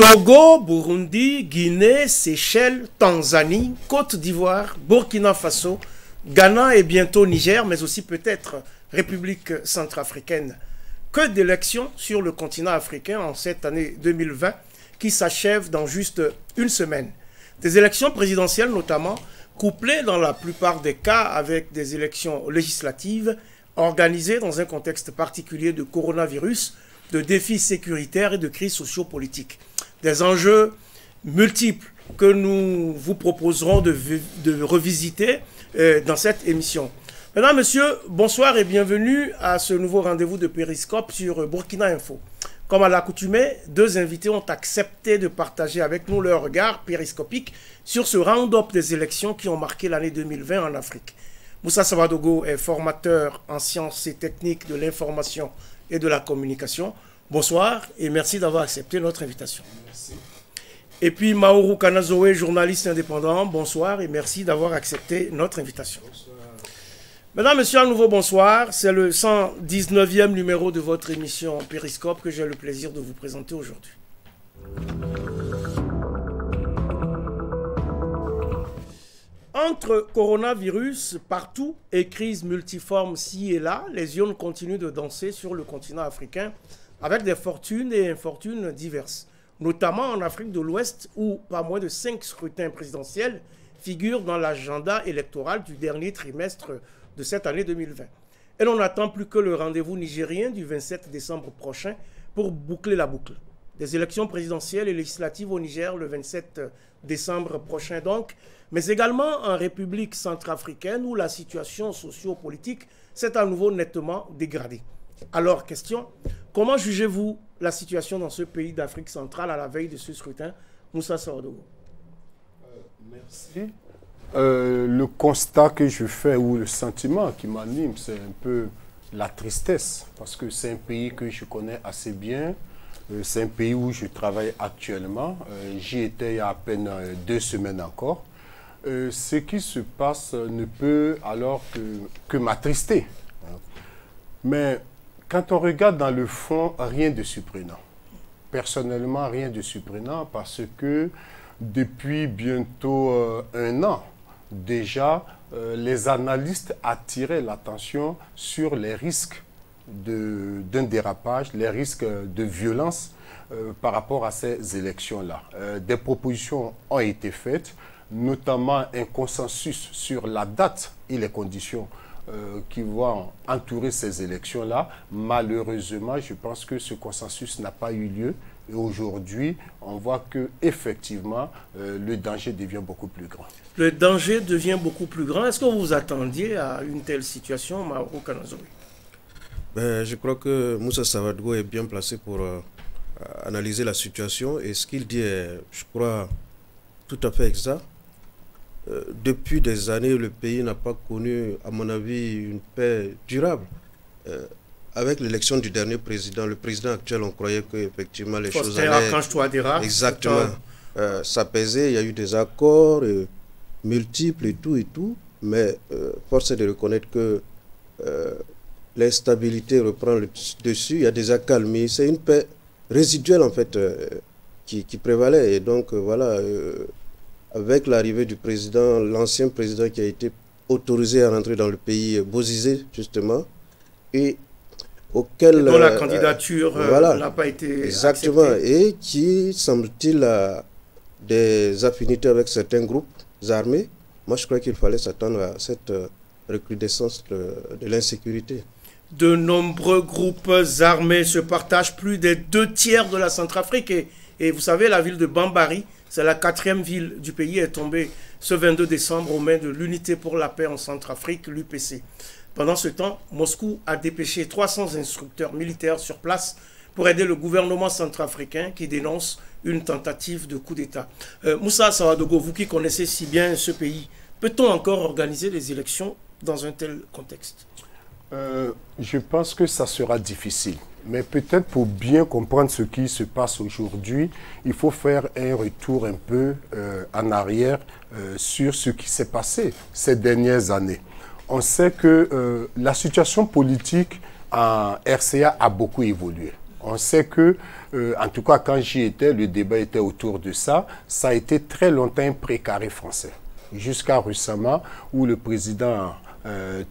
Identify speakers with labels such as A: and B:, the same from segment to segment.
A: Togo, Burundi, Guinée, Seychelles, Tanzanie, Côte d'Ivoire, Burkina Faso, Ghana et bientôt Niger, mais aussi peut-être République centrafricaine. Que d'élections sur le continent africain en cette année 2020 qui s'achève dans juste une semaine. Des élections présidentielles notamment, couplées dans la plupart des cas avec des élections législatives organisées dans un contexte particulier de coronavirus, de défis sécuritaires et de crises sociopolitiques. Des enjeux multiples que nous vous proposerons de revisiter dans cette émission. Mesdames, Messieurs, bonsoir et bienvenue à ce nouveau rendez-vous de Périscope sur Burkina Info. Comme à l'accoutumée, deux invités ont accepté de partager avec nous leur regard périscopique sur ce round-up des élections qui ont marqué l'année 2020 en Afrique. Moussa Savadogo est formateur en sciences et techniques de l'information et de la communication. Bonsoir et merci d'avoir accepté notre invitation.
B: Merci.
A: Et puis Maourou Kanazoé, journaliste indépendant. Bonsoir et merci d'avoir accepté notre invitation.
B: Bonsoir.
A: Mesdames, Messieurs, à nouveau bonsoir. C'est le 119e numéro de votre émission Périscope que j'ai le plaisir de vous présenter aujourd'hui. Entre coronavirus partout et crise multiforme ci et là, les ions continuent de danser sur le continent africain avec des fortunes et infortunes diverses, notamment en Afrique de l'Ouest où pas moins de 5 scrutins présidentiels figurent dans l'agenda électoral du dernier trimestre de cette année 2020. Et l'on n'attend plus que le rendez-vous nigérien du 27 décembre prochain pour boucler la boucle. Des élections présidentielles et législatives au Niger le 27 décembre prochain donc, mais également en République centrafricaine où la situation socio-politique s'est à nouveau nettement dégradée. Alors, question, comment jugez-vous la situation dans ce pays d'Afrique centrale à la veille de ce scrutin? Moussa Savadogo.
B: Merci. Le constat que je fais ou le sentiment qui m'anime, c'est un peu la tristesse parce que c'est un pays que je connais assez bien. C'est un pays où je travaille actuellement. J'y étais il y a à peine 2 semaines encore. Ce qui se passe ne peut alors que m'attrister. Mais quand on regarde dans le fond, rien de surprenant. Personnellement, rien de surprenant parce que depuis bientôt 1 an, déjà, les analystes attiraient l'attention sur les risques d'un dérapage, les risques de violence par rapport à ces élections-là. Des propositions ont été faites, notamment un consensus sur la date et les conditions qui vont entourer ces élections-là. Malheureusement, je pense que ce consensus n'a pas eu lieu. Et aujourd'hui, on voit qu'effectivement, le danger devient beaucoup plus grand.
A: Le danger devient beaucoup plus grand. Est-ce que vous vous attendiez à une telle situation, Maourou Kanazoé?
C: Je crois que Moussa Savadogo est bien placé pour analyser la situation. Et ce qu'il dit est, je crois, tout à fait exact. Depuis des années, le pays n'a pas connu, à mon avis, une paix durable. Avec l'élection du dernier président, le président actuel, on croyait qu'effectivement les choses allaient exactement s'apaiser. Il y a eu des accords multiples et tout. Mais force est de reconnaître que l'instabilité reprend le dessus. Il y a des accalmies. C'est une paix résiduelle en fait qui prévalait. Et donc voilà, avec l'arrivée du président, l'ancien président qui a été autorisé à rentrer dans le pays, Bozizé justement, et
A: dont la candidature n'a pas été
C: exactement
A: acceptée.
C: Et qui, semble-t-il, a des affinités avec certains groupes armés. Moi, je crois qu'il fallait s'attendre à cette recrudescence de l'insécurité.
A: De nombreux groupes armés se partagent plus des 2 tiers de la Centrafrique. Et vous savez, la ville de Bambari, c'est la 4e ville du pays, est tombée ce 22 décembre aux mains de l'Unité pour la paix en Centrafrique, l'UPC. Pendant ce temps, Moscou a dépêché 300 instructeurs militaires sur place pour aider le gouvernement centrafricain qui dénonce une tentative de coup d'État. Moussa Savadogo, vous qui connaissez si bien ce pays, peut-on encore organiser des élections dans un tel contexte?
B: Je pense que ça sera difficile. Mais peut-être pour bien comprendre ce qui se passe aujourd'hui, il faut faire un retour un peu en arrière sur ce qui s'est passé ces dernières années. On sait que la situation politique en RCA a beaucoup évolué. On sait que, en tout cas quand j'y étais, le débat était autour de ça. Ça a été très longtemps un précaré français. Jusqu'à récemment, où le président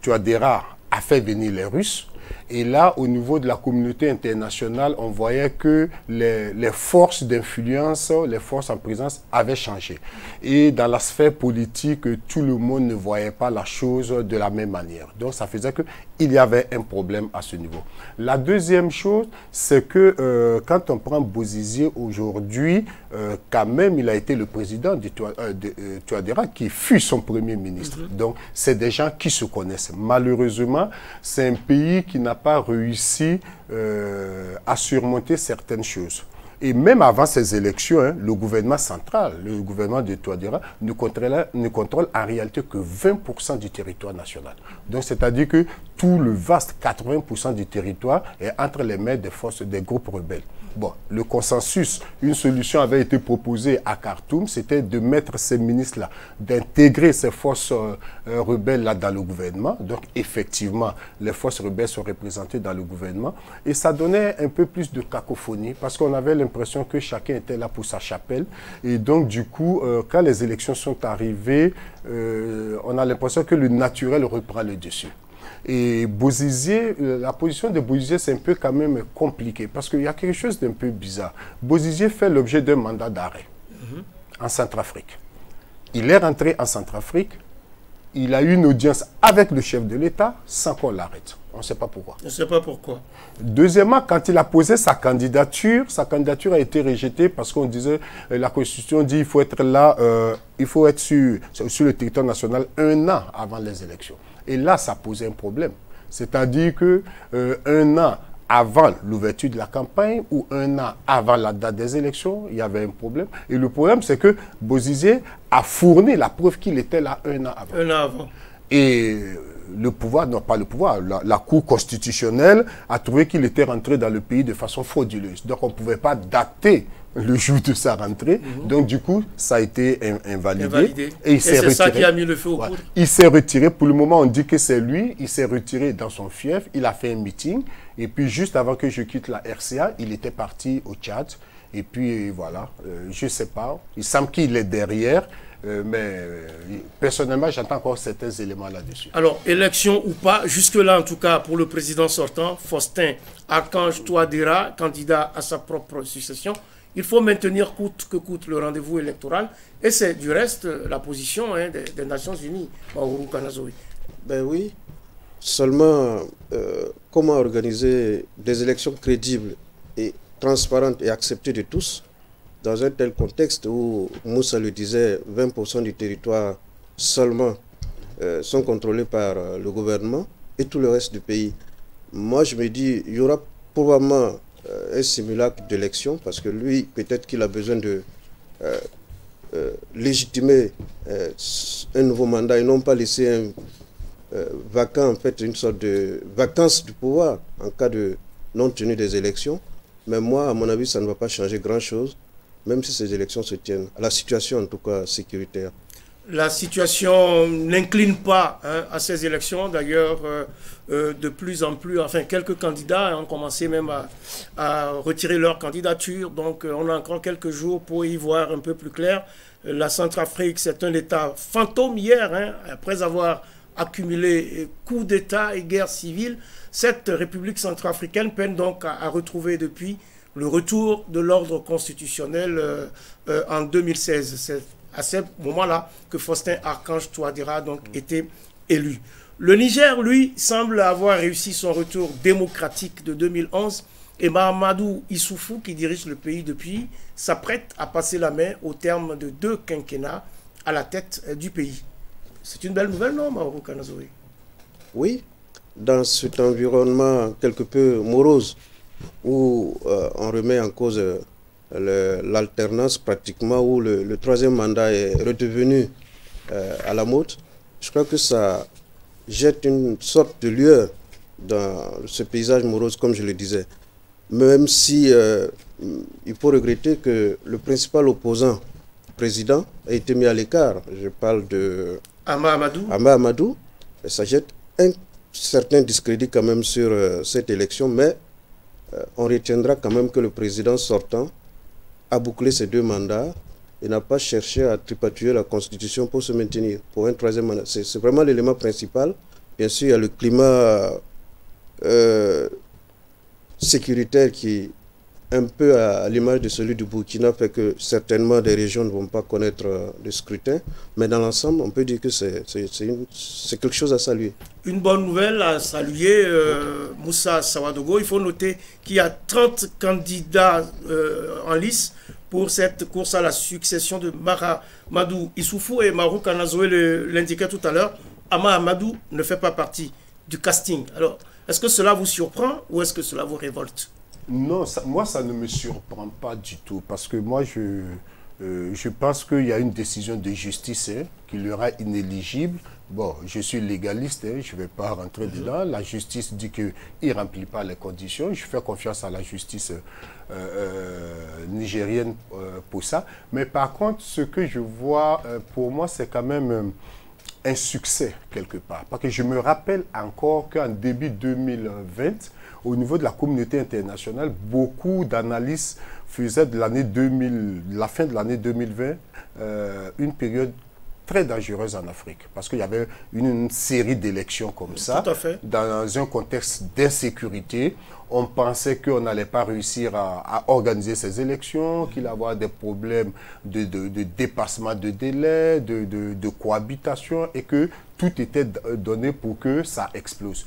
B: Touadéra a fait venir les Russes. Et là, au niveau de la communauté internationale, on voyait que les forces d'influence, les forces en présence avaient changé. Et dans la sphère politique, tout le monde ne voyait pas la chose de la même manière. Donc, ça faisait qu'il y avait un problème à ce niveau. La deuxième chose, c'est que quand on prend Bozizé aujourd'hui, quand même, il a été le président de Touadéra, qui fut son premier ministre. Donc, c'est des gens qui se connaissent. Malheureusement, c'est un pays qui n'a pas réussi à surmonter certaines choses. Et même avant ces élections, hein, le gouvernement central, le gouvernement de Touadéra, ne contrôle en réalité que 20% du territoire national. Donc, c'est-à-dire que tout le vaste 80% du territoire est entre les mains des forces des groupes rebelles. Bon, le consensus, une solution avait été proposée à Khartoum, c'était de mettre ces ministres-là, d'intégrer ces forces rebelles-là dans le gouvernement. Donc, effectivement, les forces rebelles sont représentées dans le gouvernement. Et ça donnait un peu plus de cacophonie, parce qu'on avait l'impression que chacun était là pour sa chapelle. Et donc, du coup, quand les élections sont arrivées, on a l'impression que le naturel reprend le dessus. Et Bozizé, la position de Bozizé, c'est un peu quand même compliqué parce qu'il y a quelque chose d'un peu bizarre. Bozizé fait l'objet d'un mandat d'arrêt en Centrafrique. Il est rentré en Centrafrique, il a eu une audience avec le chef de l'État sans qu'on l'arrête. On ne sait pas pourquoi.
A: On ne sait pas pourquoi.
B: Deuxièmement, quand il a posé sa candidature a été rejetée parce qu'on disait, la Constitution dit qu'il faut être là, il faut être sur le territoire national 1 an avant les élections. Et là, ça posait un problème. C'est-à-dire que 1 an avant l'ouverture de la campagne ou 1 an avant la date des élections, il y avait un problème. Et le problème, c'est que Bozizé a fourni la preuve qu'il était là 1 an avant.
A: 1 an avant.
B: Et le pouvoir, non pas le pouvoir, la Cour constitutionnelle a trouvé qu'il était rentré dans le pays de façon frauduleuse. Donc on ne pouvait pas dater le jour de sa rentrée. Donc du coup, ça a été invalidé. Et il s'est retiré.
A: C'est ça qui a mis le feu aux poudres.
B: Il s'est retiré. Pour le moment, on dit que c'est lui. Il s'est retiré dans son fief. Il a fait un meeting. Et puis juste avant que je quitte la RCA, il était parti au Tchad. Et puis voilà, je ne sais pas. Il semble qu'il est derrière. Mais personnellement, j'entends encore certains éléments là-dessus.
A: Alors, élection ou pas, jusque-là en tout cas pour le président sortant, Faustin Archange Touadéra, candidat à sa propre succession, il faut maintenir coûte que coûte le rendez-vous électoral. Et c'est du reste la position des Nations Unies, Maourou Kanazoui.
C: Ben oui, seulement comment organiser des élections crédibles et transparentes et acceptées de tous dans un tel contexte où, Moussa le disait, 20% du territoire seulement sont contrôlés par le gouvernement et tout le reste du pays. Moi, je me dis, il y aura probablement un simulacre d'élection parce que lui, peut-être qu'il a besoin de légitimer un nouveau mandat et non pas laisser un vacant, en fait, une sorte de vacance du pouvoir en cas de non-tenue des élections. Mais moi, à mon avis, ça ne va pas changer grand-chose, même si ces élections se tiennent, à la situation en tout cas sécuritaire.
A: La situation n'incline pas à ces élections. D'ailleurs, de plus en plus, enfin, quelques candidats ont commencé même à retirer leur candidature. Donc, on a encore quelques jours pour y voir un peu plus clair. La Centrafrique, c'est un État fantôme hier, après avoir accumulé coups d'État et guerre civile. Cette République centrafricaine peine donc à retrouver depuis le retour de l'ordre constitutionnel en 2016. C'est à ce moment-là que Faustin Archange Touadéra donc était élu. Le Niger, lui, semble avoir réussi son retour démocratique de 2011 et Mahamadou Issoufou, qui dirige le pays depuis, s'apprête à passer la main au terme de 2 quinquennats à la tête du pays. C'est une belle nouvelle, non, Maourou Kanazoui?
C: Oui, dans cet environnement quelque peu morose où on remet en cause l'alternance pratiquement, où le 3e mandat est redevenu à la mode, je crois que ça jette une sorte de lueur dans ce paysage morose, comme je le disais. Même si il faut regretter que le principal opposant président a été mis à l'écart. Je parle de
A: Ama
C: on retiendra quand même que le président sortant a bouclé ses 2 mandats et n'a pas cherché à tripatouiller la Constitution pour se maintenir pour un 3e mandat. C'est vraiment l'élément principal. Bien sûr, il y a le climat sécuritaire qui, un peu à l'image de celui du Burkina, fait que certainement des régions ne vont pas connaître le scrutin. Mais dans l'ensemble, on peut dire que c'est quelque chose à saluer.
A: Une bonne nouvelle à saluer, Moussa Sawadogo. Il faut noter qu'il y a 30 candidats en lice pour cette course à la succession de Mahamadou Issoufou, et Marou Kanazoé l'indiquait tout à l'heure. Ama Amadou ne fait pas partie du casting. Alors, est-ce que cela vous surprend ou est-ce que cela vous révolte?
B: Non, moi, ça ne me surprend pas du tout, parce que moi, je pense qu'il y a une décision de justice qui le rend inéligible. Bon, je suis légaliste, je ne vais pas rentrer dedans. La justice dit qu'il ne remplit pas les conditions. Je fais confiance à la justice nigérienne pour ça. Mais par contre, ce que je vois, pour moi, c'est quand même un succès quelque part. Parce que je me rappelle encore qu'en début 2020, au niveau de la communauté internationale, beaucoup d'analyses faisaient de la fin de l'année 2020 une période très dangereuse en Afrique. Parce qu'il y avait une série d'élections comme ça, dans un contexte d'insécurité. On pensait qu'on n'allait pas réussir à organiser ces élections, qu'il allait y avoir des problèmes de dépassement de délai, de cohabitation, et que tout était donné pour que ça explose.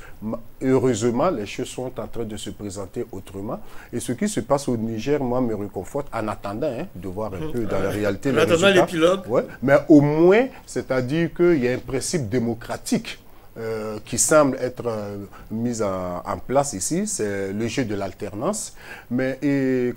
B: Heureusement, les choses sont en train de se présenter autrement. Et ce qui se passe au Niger, moi, me réconforte en attendant de voir un peu dans la réalité le résultat. Ouais, mais au moins, c'est-à-dire qu'il y a un principe démocratique qui semble être mise en place ici, c'est le jeu de l'alternance. Mais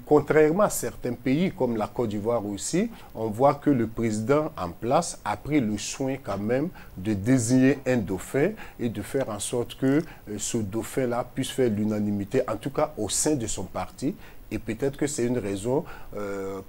B: contrairement à certains pays, comme la Côte d'Ivoire aussi, on voit que le président en place a pris le soin quand même de désigner un dauphin et de faire en sorte que ce dauphin-là puisse faire l'unanimité, en tout cas au sein de son parti. Et peut-être que c'est une raison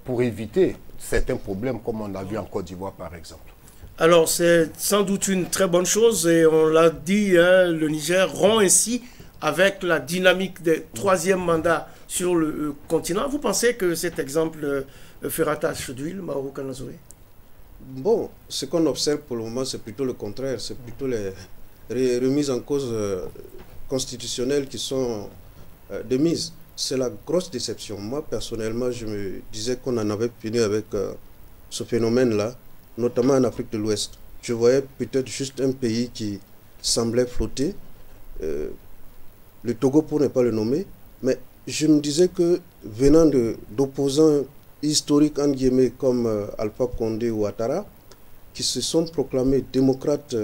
B: pour éviter certains problèmes, comme on l'a vu en Côte d'Ivoire par exemple.
A: Alors, c'est sans doute une très bonne chose, et on l'a dit, le Niger rompt ainsi avec la dynamique des 3e mandats sur le continent. Vous pensez que cet exemple fera tache d'huile, Marou Kanazoé?
C: Bon, ce qu'on observe pour le moment, c'est plutôt le contraire. C'est plutôt les remises en cause constitutionnelles qui sont de mise. C'est la grosse déception. Moi, personnellement, je me disais qu'on en avait fini avec ce phénomène-là, notamment en Afrique de l'Ouest. Je voyais peut-être juste un pays qui semblait flotter, le Togo pour ne pas le nommer, mais je me disais que venant d'opposants historiques, en guillemets, comme Alpha Condé ou Ouattara, qui se sont proclamés démocrates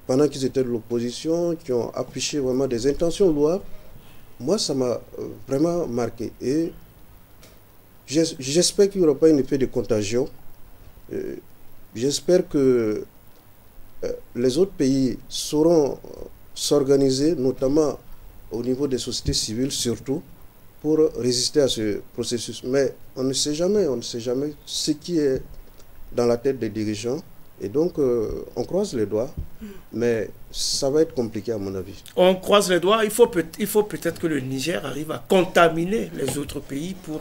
C: pendant qu'ils étaient de l'opposition, qui ont affiché vraiment des intentions louables, moi ça m'a vraiment marqué. Et j'espère qu'il n'y aura pas un effet de contagion. J'espère que les autres pays sauront s'organiser, notamment au niveau des sociétés civiles surtout, pour résister à ce processus. Mais on ne sait jamais ce qui est dans la tête des dirigeants. Et donc, on croise les doigts, mais ça va être compliqué à mon avis.
A: On croise les doigts. Il faut peut-être que le Niger arrive à contaminer les autres pays pour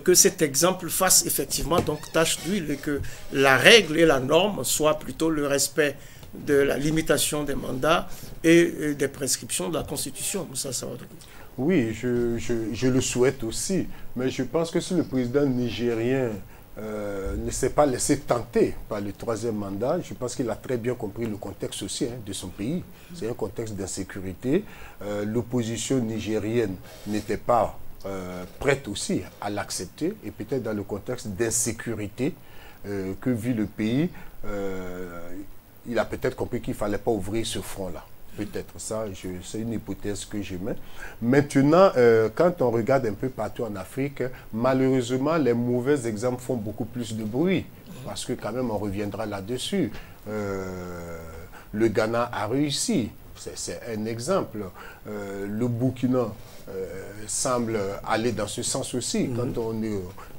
A: que cet exemple fasse effectivement donc tache d'huile, et que la règle et la norme soient plutôt le respect de la limitation des mandats et des prescriptions de la Constitution. Ça va.
B: Oui, je le souhaite aussi, mais je pense que si le président nigérien ne s'est pas laissé tenter par le 3e mandat, je pense qu'il a très bien compris le contexte aussi de son pays. C'est un contexte d'insécurité. L'opposition nigérienne n'était pas prête aussi à l'accepter, et peut-être dans le contexte d'insécurité que vit le pays, il a peut-être compris qu'il ne fallait pas ouvrir ce front-là. Peut-être ça, c'est une hypothèse que je mets. Maintenant, quand on regarde un peu partout en Afrique, malheureusement, les mauvais exemples font beaucoup plus de bruit. Parce que quand même, on reviendra là-dessus. Le Ghana a réussi. C'est un exemple. Le Burkina semble aller dans ce sens aussi, quand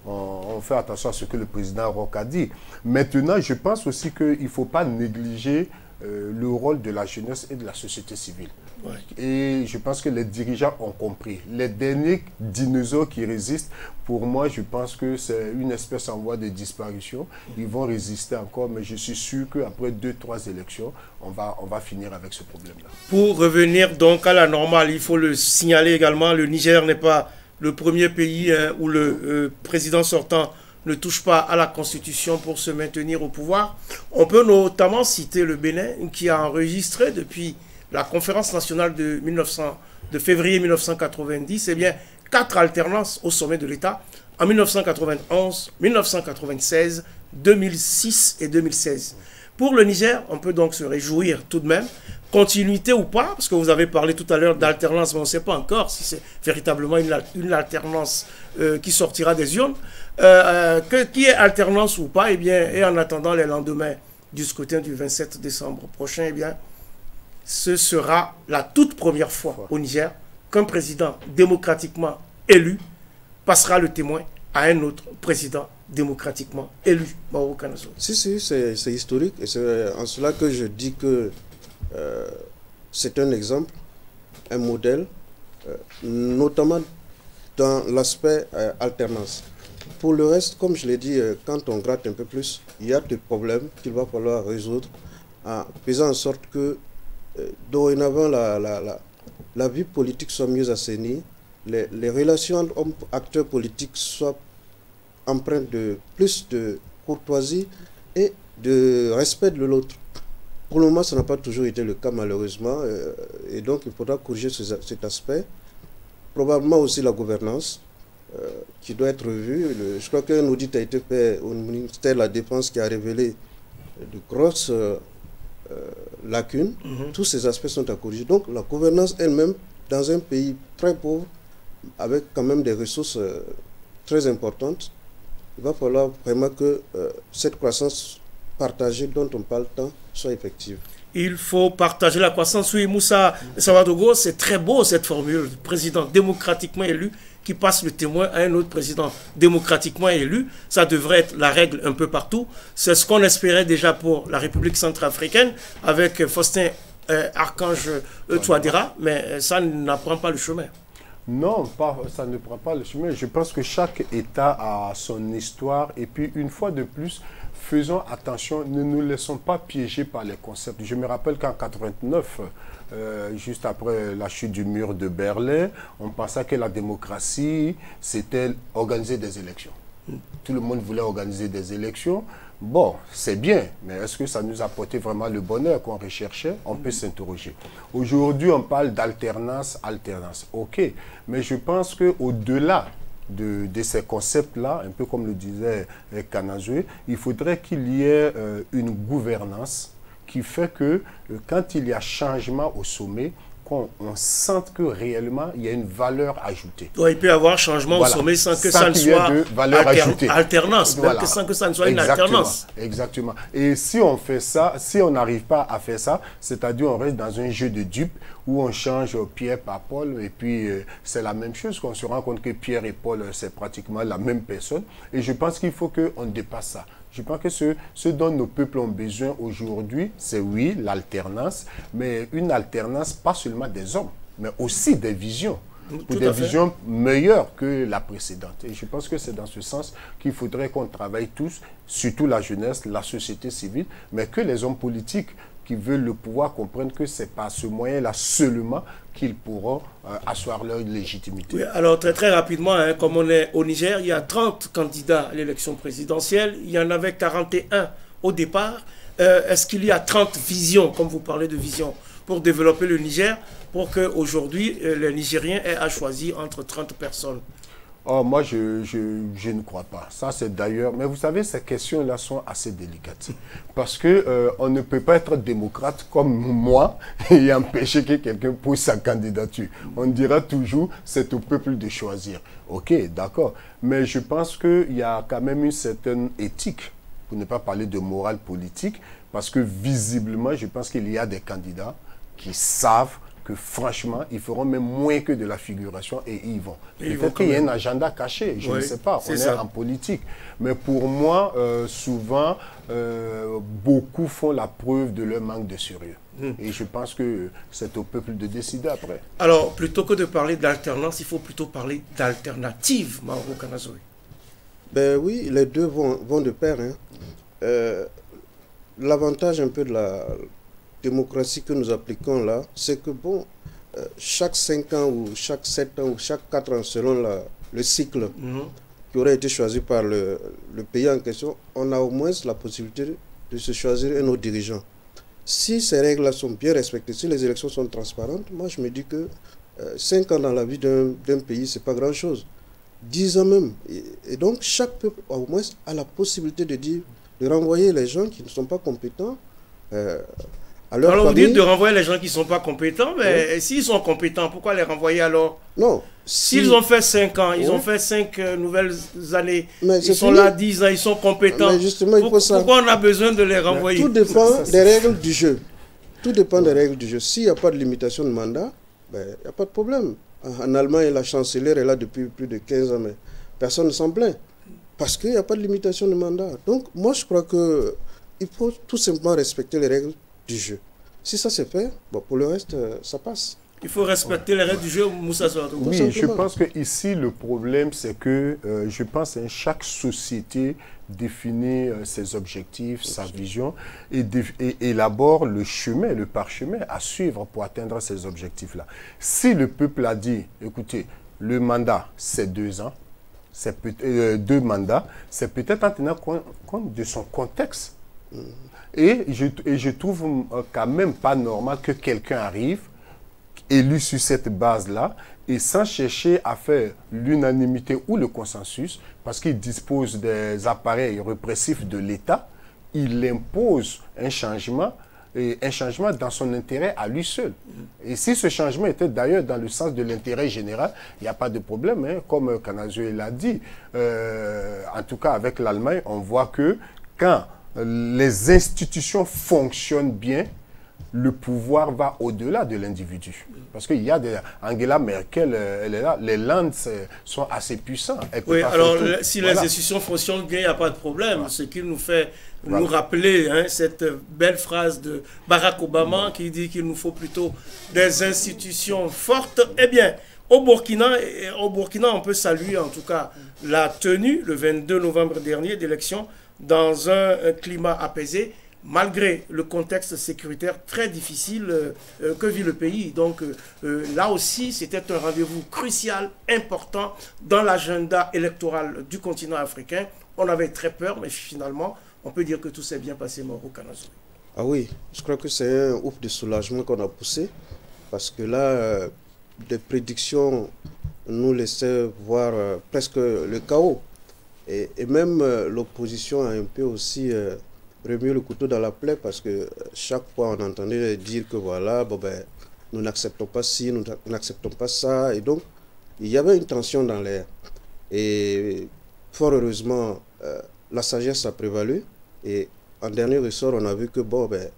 B: on fait attention à ce que le président Roch a dit. Maintenant, je pense aussi qu'il ne faut pas négliger le rôle de la jeunesse et de la société civile.
A: Ouais.
B: Et je pense que les dirigeants ont compris. Les derniers dinosaures qui résistent, pour moi, je pense que c'est une espèce en voie de disparition. Ils vont résister encore, mais je suis sûr qu'après 2-3 élections, on va finir avec ce problème-là.
A: Pour revenir donc à la normale, il faut le signaler également, le Niger n'est pas le premier pays où le président sortant ne touche pas à la Constitution pour se maintenir au pouvoir. On peut notamment citer le Bénin, qui a enregistré depuis la conférence nationale de février 1990, eh bien, 4 alternances au sommet de l'État en 1991, 1996, 2006 et 2016. Pour le Niger, on peut donc se réjouir tout de même, continuité ou pas, parce que vous avez parlé tout à l'heure d'alternance, mais on ne sait pas encore si c'est véritablement une alternance qui sortira des urnes. Qu'il y ait alternance ou pas, eh bien, et en attendant les lendemains du scrutin du 27 décembre prochain, eh bien, ce sera la toute première fois au Niger qu'un président démocratiquement élu passera le témoin à un autre président démocratiquement élu.
C: Si, c'est historique. Et c'est en cela que je dis que c'est un exemple, un modèle, notamment dans l'aspect alternance. Pour le reste, comme je l'ai dit, quand on gratte un peu plus, il y a des problèmes qu'il va falloir résoudre en faisant en sorte que dorénavant la vie politique soit mieux assainie, les relations entre acteurs politiques soient empreintes de plus de courtoisie et de respect de l'autre. Pour le moment, ça n'a pas toujours été le cas malheureusement, et donc il faudra corriger cet aspect. Probablement aussi la gouvernance qui doit être revue. Je crois qu'un audit a été fait au ministère de la Défense qui a révélé de grosses lacunes. Tous ces aspects sont à corriger. Donc la gouvernance elle-même, dans un pays très pauvre, avec quand même des ressources très importantes, il va falloir vraiment que cette croissance partagée dont on parle tant soit effective.
A: Il faut partager la croissance. Oui, Moussa Savadogo, c'est très beau cette formule. Président démocratiquement élu qui passe le témoin à un autre président démocratiquement élu. Ça devrait être la règle un peu partout. C'est ce qu'on espérait déjà pour la République centrafricaine avec Faustin Archange Touadéra, mais ça n'apprend pas le chemin.
B: Non, ça ne prend pas le chemin. Je pense que chaque État a son histoire. Et puis, une fois de plus, faisons attention, ne nous laissons pas piéger par les concepts. Je me rappelle qu'en 1989, juste après la chute du mur de Berlin, on pensait que la démocratie, c'était organiser des élections. Tout le monde voulait organiser des élections. Bon, c'est bien, mais est-ce que ça nous a apporté vraiment le bonheur qu'on recherchait? On peut s'interroger. Aujourd'hui, on parle d'alternance, alternance. OK, mais je pense qu'au-delà de ces concepts-là, un peu comme le disait Kanazoué, il faudrait qu'il y ait une gouvernance qui fait que quand il y a changement au sommet, qu'on sente que réellement il y a une valeur ajoutée.
A: Ouais, il peut y avoir changement au sommet sans que ça ne soit alternance, voilà. Sans que ça ne soit une alternance.
B: Exactement. Et si on fait ça, si on n'arrive pas à faire ça, c'est-à-dire on reste dans un jeu de dupes où on change Pierre par Paul et puis c'est la même chose, qu'on se rend compte que Pierre et Paul c'est pratiquement la même personne. Et je pense qu'il faut qu'on dépasse ça. Je pense que ce dont nos peuples ont besoin aujourd'hui, c'est oui, l'alternance, mais une alternance pas seulement des hommes, mais aussi des visions, pour des visions meilleures que la précédente. Et je pense que c'est dans ce sens qu'il faudrait qu'on travaille tous, surtout la jeunesse, la société civile, mais que les hommes politiques qui veulent le pouvoir comprennent que c'est par ce moyen-là seulement qu'ils pourront asseoir leur légitimité.
A: Oui, alors très rapidement, hein, comme on est au Niger, il y a 30 candidats à l'élection présidentielle, il y en avait 41 au départ. Est-ce qu'il y a 30 visions, comme vous parlez de vision, pour développer le Niger, pour qu'aujourd'hui les Nigériens aient à choisir entre 30 personnes?
B: Oh, moi, je ne crois pas. Ça, c'est d'ailleurs... Mais vous savez, ces questions-là sont assez délicates. Parce que on ne peut pas être démocrate comme moi et empêcher que quelqu'un pose sa candidature. On dira toujours, c'est au peuple de choisir. OK, d'accord. Mais je pense qu'il y a quand même une certaine éthique, pour ne pas parler de morale politique, parce que visiblement, je pense qu'il y a des candidats qui savent que franchement, ils feront même moins que de la figuration et ils vont. Peut-être qu'il y a un agenda caché, je ne sais pas, on est en politique. Mais pour moi, souvent, beaucoup font la preuve de leur manque de sérieux. Et je pense que c'est au peuple de décider après.
A: Alors, plutôt que de parler d'alternance, il faut plutôt parler d'alternative, Mauro Kanazoe.
C: Ben oui, les deux vont de pair. Hein. L'avantage un peu de la démocratie que nous appliquons là, c'est que bon, chaque 5 ans ou chaque 7 ans ou chaque 4 ans, selon le cycle qui aurait été choisi par le pays en question, on a au moins la possibilité de se choisir un autre dirigeant. Si ces règles-là sont bien respectées, si les élections sont transparentes, moi je me dis que 5 ans dans la vie d'un pays, c'est pas grand-chose. 10 ans même. Et donc chaque peuple au moins a la possibilité de renvoyer les gens qui ne sont pas compétents à leur famille.
A: Alors vous dites de renvoyer les gens qui ne sont pas compétents, mais s'ils sont compétents, pourquoi les renvoyer alors?
C: Non.
A: S'ils ont fait 5 ans, ils ont fait 5 nouvelles années, ils sont là 10 ans, ils sont compétents.
C: Mais justement,
A: pourquoi on a besoin de les renvoyer?
C: Tout dépend des règles du jeu. Tout dépend des règles du jeu. S'il n'y a pas de limitation de mandat, il n'y a pas de problème. En Allemagne, la chancelière est là depuis plus de 15 ans, mais personne ne s'en plaint. Parce qu'il n'y a pas de limitation de mandat. Donc, moi, je crois qu'il faut tout simplement respecter les règles du jeu. Si ça c'est fait, bon, pour le reste, ça passe.
A: Il faut respecter les règles du jeu, Moussa Soadou.
B: Oui, je pense qu'ici, le problème, c'est que je pense que chaque société définit ses objectifs, sa vision et élabore le chemin, le parchemin à suivre pour atteindre ces objectifs-là. Si le peuple a dit, écoutez, le mandat, c'est 2 ans, c'est 2 mandats, c'est peut-être en tenant compte de son contexte. Et je trouve quand même pas normal que quelqu'un arrive, élu sur cette base-là, et sans chercher à faire l'unanimité ou le consensus, parce qu'il dispose des appareils répressifs de l'État, il impose un changement dans son intérêt à lui seul. Et si ce changement était d'ailleurs dans le sens de l'intérêt général, il n'y a pas de problème, hein, comme Kanazoe l'a dit. En tout cas, avec l'Allemagne, on voit que quand les institutions fonctionnent bien, le pouvoir va au-delà de l'individu. Parce qu'il y a Angela Merkel, elle est là, les Landes sont assez puissants.
A: Oui, alors si les institutions fonctionnent bien, il n'y a pas de problème. Ce qui nous fait nous rappeler cette belle phrase de Barack Obama qui dit qu'il nous faut plutôt des institutions fortes. Eh bien, au Burkina, on peut saluer en tout cas la tenue, le 22 novembre dernier, d'élections dans un climat apaisé, malgré le contexte sécuritaire très difficile que vit le pays. Donc là aussi, c'était un rendez-vous crucial, important dans l'agenda électoral du continent africain. On avait très peur, mais finalement, on peut dire que tout s'est bien passé, Mauro Kanazoe.
C: Ah oui, je crois que c'est un ouf de soulagement qu'on a poussé, parce que là, des prédictions nous laissaient voir presque le chaos. Et même l'opposition a un peu aussi remué le couteau dans la plaie, parce que chaque fois on entendait dire que voilà, bon ben, nous n'acceptons pas ci, nous n'acceptons pas ça. Et donc, il y avait une tension dans l'air. Et fort heureusement, la sagesse a prévalu. Et en dernier ressort, on a vu que bon, ben,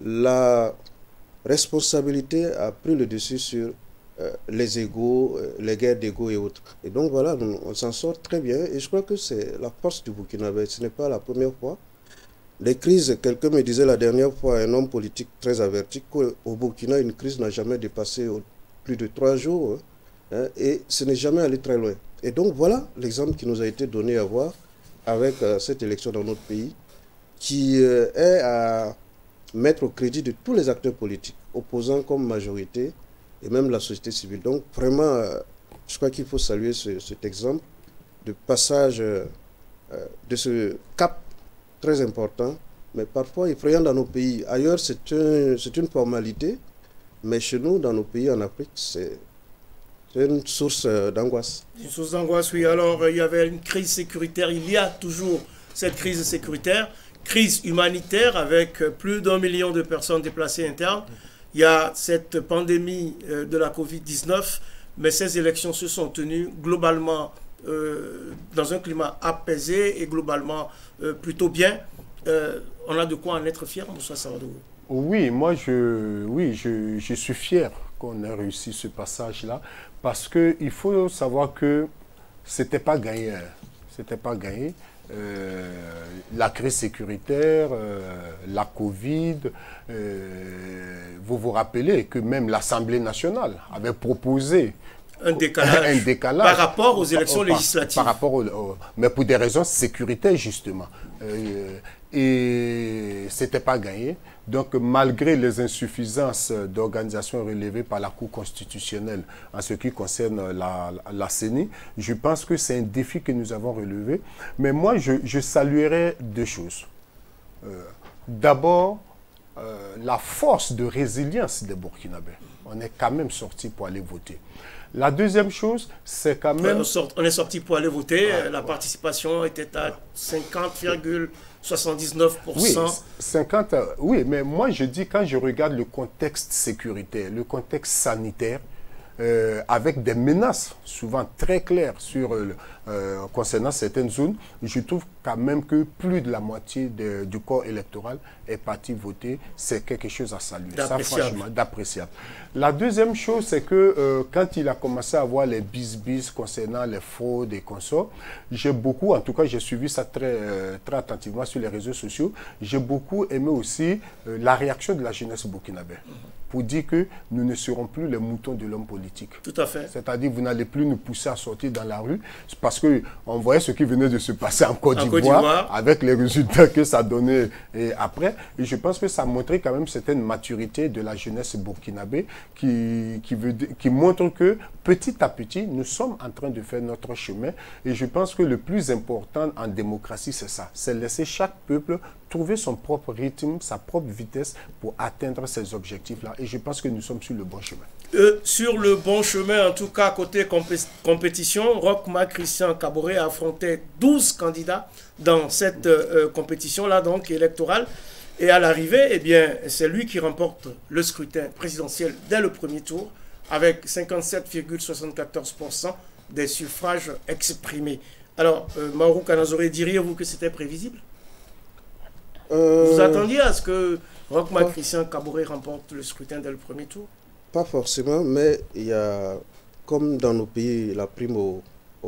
C: la responsabilité a pris le dessus sur les égos, les guerres d'égos et autres. Et donc voilà, on s'en sort très bien. Et je crois que c'est la force du Burkinabé. Ce n'est pas la première fois. Les crises, quelqu'un me disait la dernière fois, un homme politique très averti, qu'au Burkina, une crise n'a jamais dépassé plus de 3 jours. Hein, et ce n'est jamais allé très loin. Et donc voilà l'exemple qui nous a été donné à voir avec cette élection dans notre pays, qui est à mettre au crédit de tous les acteurs politiques, opposants comme majorité, et même la société civile. Donc vraiment, je crois qu'il faut saluer cet exemple de passage de ce cap très important, mais parfois effrayant dans nos pays. Ailleurs, c'est une formalité, mais chez nous, dans nos pays en Afrique, c'est une source d'angoisse.
A: Une source d'angoisse, oui. Alors, il y avait une crise sécuritaire. Il y a toujours cette crise sécuritaire, crise humanitaire avec plus d'1 million de personnes déplacées internes. Il y a cette pandémie de la Covid-19, mais ces élections se sont tenues globalement dans un climat apaisé et globalement plutôt bien. on a de quoi en être fier, Moussa Samadougou.
B: Oui, je suis fier qu'on ait réussi ce passage-là, parce qu'il faut savoir que c'était pas gagné. C'était pas gagné. La crise sécuritaire, la Covid, vous vous rappelez que même l'Assemblée nationale avait proposé
A: un décalage par rapport aux élections législatives.
B: Mais pour des raisons sécuritaires, justement. Et ce n'était pas gagné. Donc, malgré les insuffisances d'organisation relevées par la Cour constitutionnelle en ce qui concerne la CENI, je pense que c'est un défi que nous avons relevé. Mais moi, je saluerais deux choses. D'abord, la force de résilience des Burkinabés. On est quand même sorti pour aller voter. La deuxième chose, c'est quand même...
A: On est sorti pour aller voter. La participation était à 50,79%.
B: Oui, 50, oui, mais moi je dis, quand je regarde le contexte sécuritaire, le contexte sanitaire, avec des menaces souvent très claires concernant certaines zones, je trouve quand même que plus de la moitié du corps électoral est parti voter. C'est quelque chose à saluer. Ça, franchement, d'appréciable. La deuxième chose, c'est que quand il a commencé à avoir les bis concernant les fraudes et consorts, j'ai beaucoup, en tout cas j'ai suivi ça très attentivement sur les réseaux sociaux, j'ai beaucoup aimé aussi la réaction de la jeunesse burkinabé. Pour dire que nous ne serons plus les moutons de l'homme politique.
A: Tout à fait.
B: C'est-à-dire vous n'allez plus nous pousser à sortir dans la rue, parce qu'on voyait ce qui venait de se passer en Côte d'Ivoire, avec les résultats que ça donnait après. Et je pense que ça a montré quand même certaine maturité de la jeunesse burkinabé qui montre que petit à petit, nous sommes en train de faire notre chemin. Et je pense que le plus important en démocratie, c'est ça. C'est laisser chaque peuple trouver son propre rythme, sa propre vitesse pour atteindre ces objectifs-là. Et je pense que nous sommes sur le bon chemin.
A: Sur le bon chemin, en tout cas, côté compétition, Roch-Marc Christian Kaboré a affronté 12 candidats dans cette compétition-là, donc électorale. Et à l'arrivée, eh bien, c'est lui qui remporte le scrutin présidentiel dès le premier tour, avec 57,74% des suffrages exprimés. Alors, Maourou Kanazoré, diriez-vous que c'était prévisible? Vous attendiez à ce que Roch-Marc Christian Kaboré remporte le scrutin dès le premier tour?
C: Pas forcément, mais il y a, comme dans nos pays, la prime au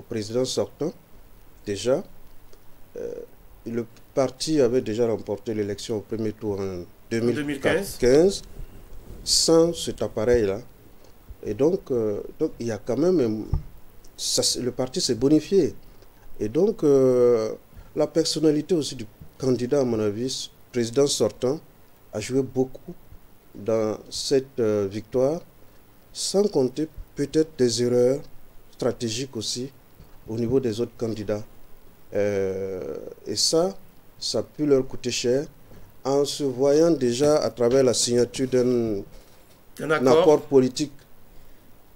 C: président sortant, déjà, le parti avait déjà remporté l'élection au premier tour en 2015 sans cet appareil-là. Et donc, il y a quand même... le parti s'est bonifié. Et donc, la personnalité aussi du candidat, à mon avis, président sortant, a joué beaucoup dans cette victoire, sans compter peut-être des erreurs stratégiques aussi au niveau des autres candidats. Et ça a pu leur coûter cher en se voyant déjà à travers la signature d'un accord politique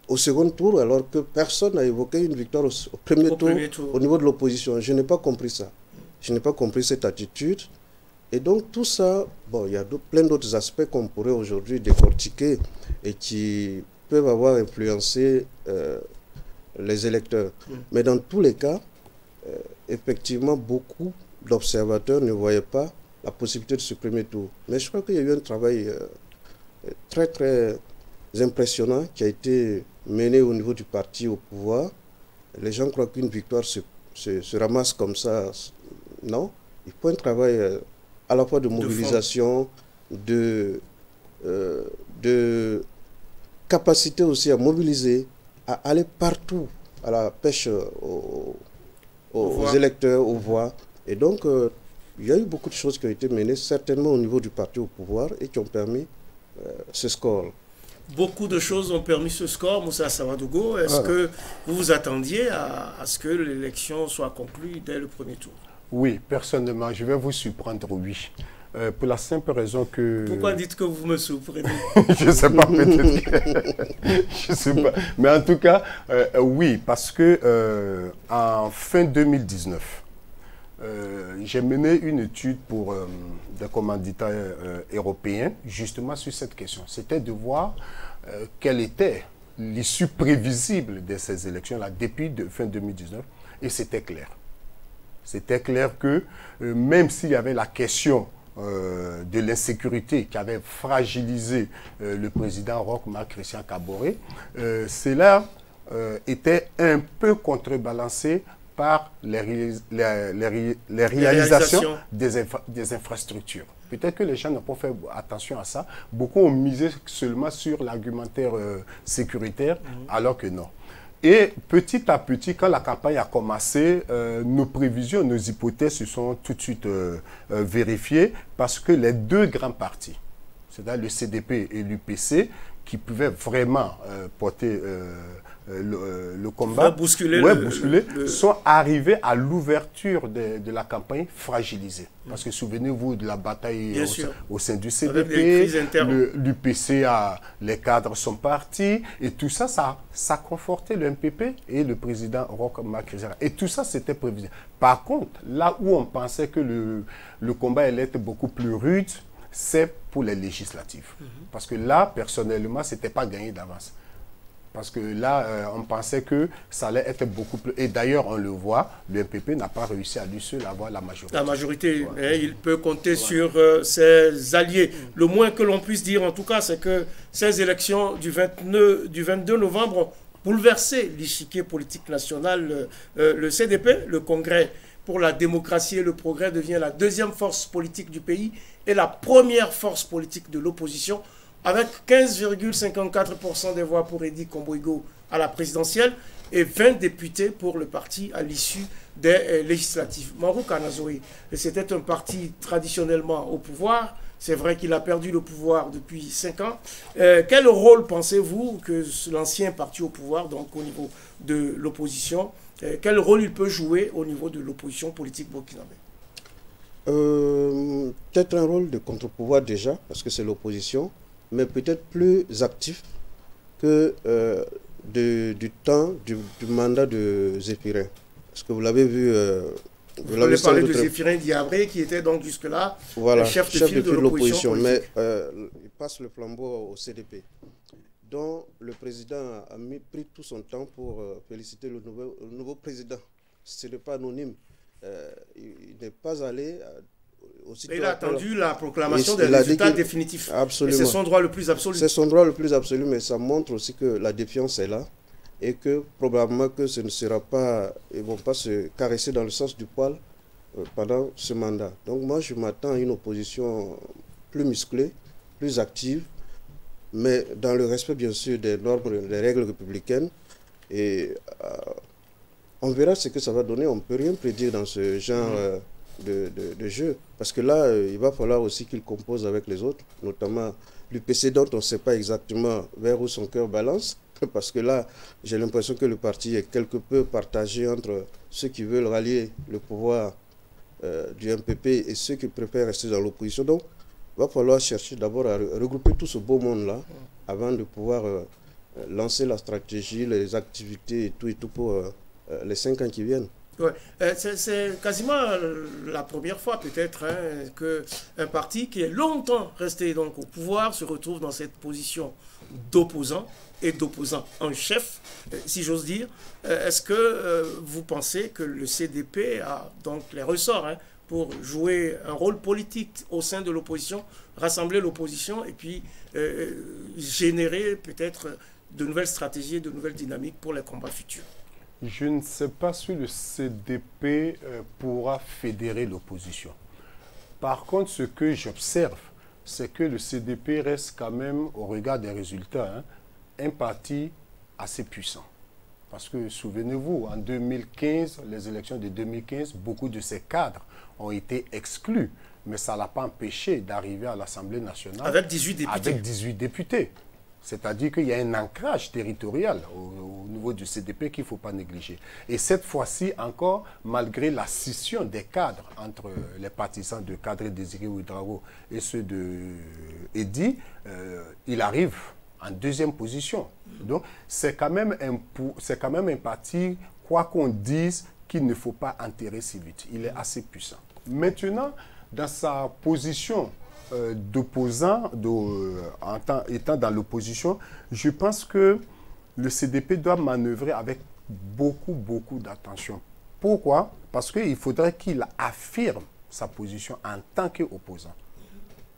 C: au second tour, alors que personne n'a évoqué une victoire au premier tour au niveau de l'opposition. Je n'ai pas compris ça. Je n'ai pas compris cette attitude. Et donc tout ça, bon, il y a plein d'autres aspects qu'on pourrait aujourd'hui décortiquer et qui peuvent avoir influencé les électeurs. Mais dans tous les cas, effectivement, beaucoup d'observateurs ne voyaient pas la possibilité de ce premier tour. Mais je crois qu'il y a eu un travail très, très impressionnant qui a été mené au niveau du parti au pouvoir. Les gens croient qu'une victoire se ramasse comme ça. Non, il faut un travail à la fois de mobilisation, de capacité aussi à mobiliser, à aller partout à la pêche aux électeurs, aux voix. Et donc, il y a eu beaucoup de choses qui ont été menées, certainement au niveau du parti au pouvoir, et qui ont permis ce score.
A: Beaucoup de choses ont permis ce score, Moussa Samadougou. Est-ce que vous vous attendiez à ce que l'élection soit conclue dès le premier tour?
B: Oui, personnellement, je vais vous surprendre, oui. Pour la simple raison que...
A: Pourquoi dites que vous me surprenez?
B: Je ne sais pas, peut-être. Je ne sais pas. Mais en tout cas, oui, parce que en fin 2019, j'ai mené une étude pour des commanditaires européens, justement sur cette question. C'était de voir quelle était l'issue prévisible de ces élections-là depuis fin 2019, et c'était clair. C'était clair que même s'il y avait la question de l'insécurité qui avait fragilisé le président Roch Marc Christian Kaboré, cela était un peu contrebalancé par les réalisations des infrastructures. Peut-être que les gens n'ont pas fait attention à ça. Beaucoup ont misé seulement sur l'argumentaire sécuritaire, alors que non. Et petit à petit, quand la campagne a commencé, nos prévisions, nos hypothèses se sont tout de suite vérifiées parce que les deux grands partis, c'est-à-dire le CDP et l'UPC, qui pouvaient vraiment porter le combat,
A: bousculer,
B: sont arrivés à l'ouverture de la campagne fragilisée. Parce que souvenez-vous de la bataille au sein du CDP, l'UPC, les cadres sont partis, et tout ça, ça confortait le MPP et le président Roch Marc Christian. Et tout ça, c'était prévisible. Par contre, là où on pensait que le combat allait être beaucoup plus rude, c'est pour les législatives. Parce que là, personnellement, ce n'était pas gagné d'avance. Parce que là, on pensait que ça allait être beaucoup plus... Et d'ailleurs, on le voit, le MPP n'a pas réussi à lui seul avoir la majorité. La majorité,
A: il peut compter sur ses alliés. Le moins que l'on puisse dire, en tout cas, c'est que ces élections du 22 novembre ont bouleversé l'échiquier politique national. Le CDP, le Congrès pour la démocratie et le progrès, devient la deuxième force politique du pays et la première force politique de l'opposition, avec 15,54% des voix pour Eddy Komboigo à la présidentielle et 20 députés pour le parti à l'issue des législatives. Marou Kanazoé, c'était un parti traditionnellement au pouvoir. C'est vrai qu'il a perdu le pouvoir depuis 5 ans. Quel rôle pensez-vous que l'ancien parti au pouvoir, donc au niveau de l'opposition, quel rôle il peut jouer au niveau de l'opposition politique burkinabé?
C: Peut-être un rôle de contre-pouvoir déjà, parce que c'est l'opposition, mais peut-être plus actif que du temps du mandat de Zéphirin. Parce que vous l'avez vu...
A: vous l'avez parlé de Zéphirin Diabré, qui était donc jusque-là
C: voilà,
A: chef de file de l'opposition.
C: Mais il passe le flambeau au CDP, dont le président a pris tout son temps pour féliciter le nouveau président. Ce n'est pas anonyme. Il n'est pas allé...
A: Il a attendu la proclamation des résultats définitifs.
C: Absolument.
A: C'est son droit le plus absolu.
C: C'est son droit le plus absolu, mais ça montre aussi que la défiance est là et que probablement que ce ne sera pas, ils ne vont pas se caresser dans le sens du poil pendant ce mandat. Donc moi, je m'attends à une opposition plus musclée, plus active, mais dans le respect bien sûr des normes, des règles républicaines. Et on verra ce que ça va donner. On ne peut rien prédire dans ce genre de jeu. Parce que là, il va falloir aussi qu'il compose avec les autres, notamment l'UPC dont on ne sait pas exactement vers où son cœur balance. Parce que là, j'ai l'impression que le parti est quelque peu partagé entre ceux qui veulent rallier le pouvoir du MPP et ceux qui préfèrent rester dans l'opposition. Donc, il va falloir chercher d'abord à regrouper tout ce beau monde-là avant de pouvoir lancer la stratégie, les activités et tout pour les 5 ans qui viennent.
A: Ouais. C'est quasiment la première fois peut-être qu'un parti qui est longtemps resté donc au pouvoir se retrouve dans cette position d'opposant et d'opposant en chef, si j'ose dire. Est-ce que vous pensez que le CDP a donc les ressorts pour jouer un rôle politique au sein de l'opposition, rassembler l'opposition et puis générer peut-être de nouvelles stratégies, de nouvelles dynamiques pour les combats futurs?
B: Je ne sais pas si le CDP pourra fédérer l'opposition. Par contre, ce que j'observe, c'est que le CDP reste quand même, au regard des résultats, un parti assez puissant. Parce que, souvenez-vous, en 2015, les élections de 2015, beaucoup de ces cadres ont été exclus. Mais ça ne l'a pas empêché d'arriver à l'Assemblée nationale.
A: Avec 18 députés.
B: Avec 18 députés. C'est-à-dire qu'il y a un ancrage territorial au niveau du CDP qu'il ne faut pas négliger. Et cette fois-ci encore, malgré la scission des cadres entre les partisans de Kadri Désiré Ouédraogo et ceux de Eddy, il arrive en deuxième position. Donc c'est quand même un parti, quoi qu'on dise, qu'il ne faut pas enterrer si vite. Il est assez puissant. Maintenant, dans sa position d'opposant, étant dans l'opposition, je pense que le CDP doit manœuvrer avec beaucoup d'attention. Pourquoi? Parce qu'il faudrait qu'il affirme sa position en tant qu'opposant.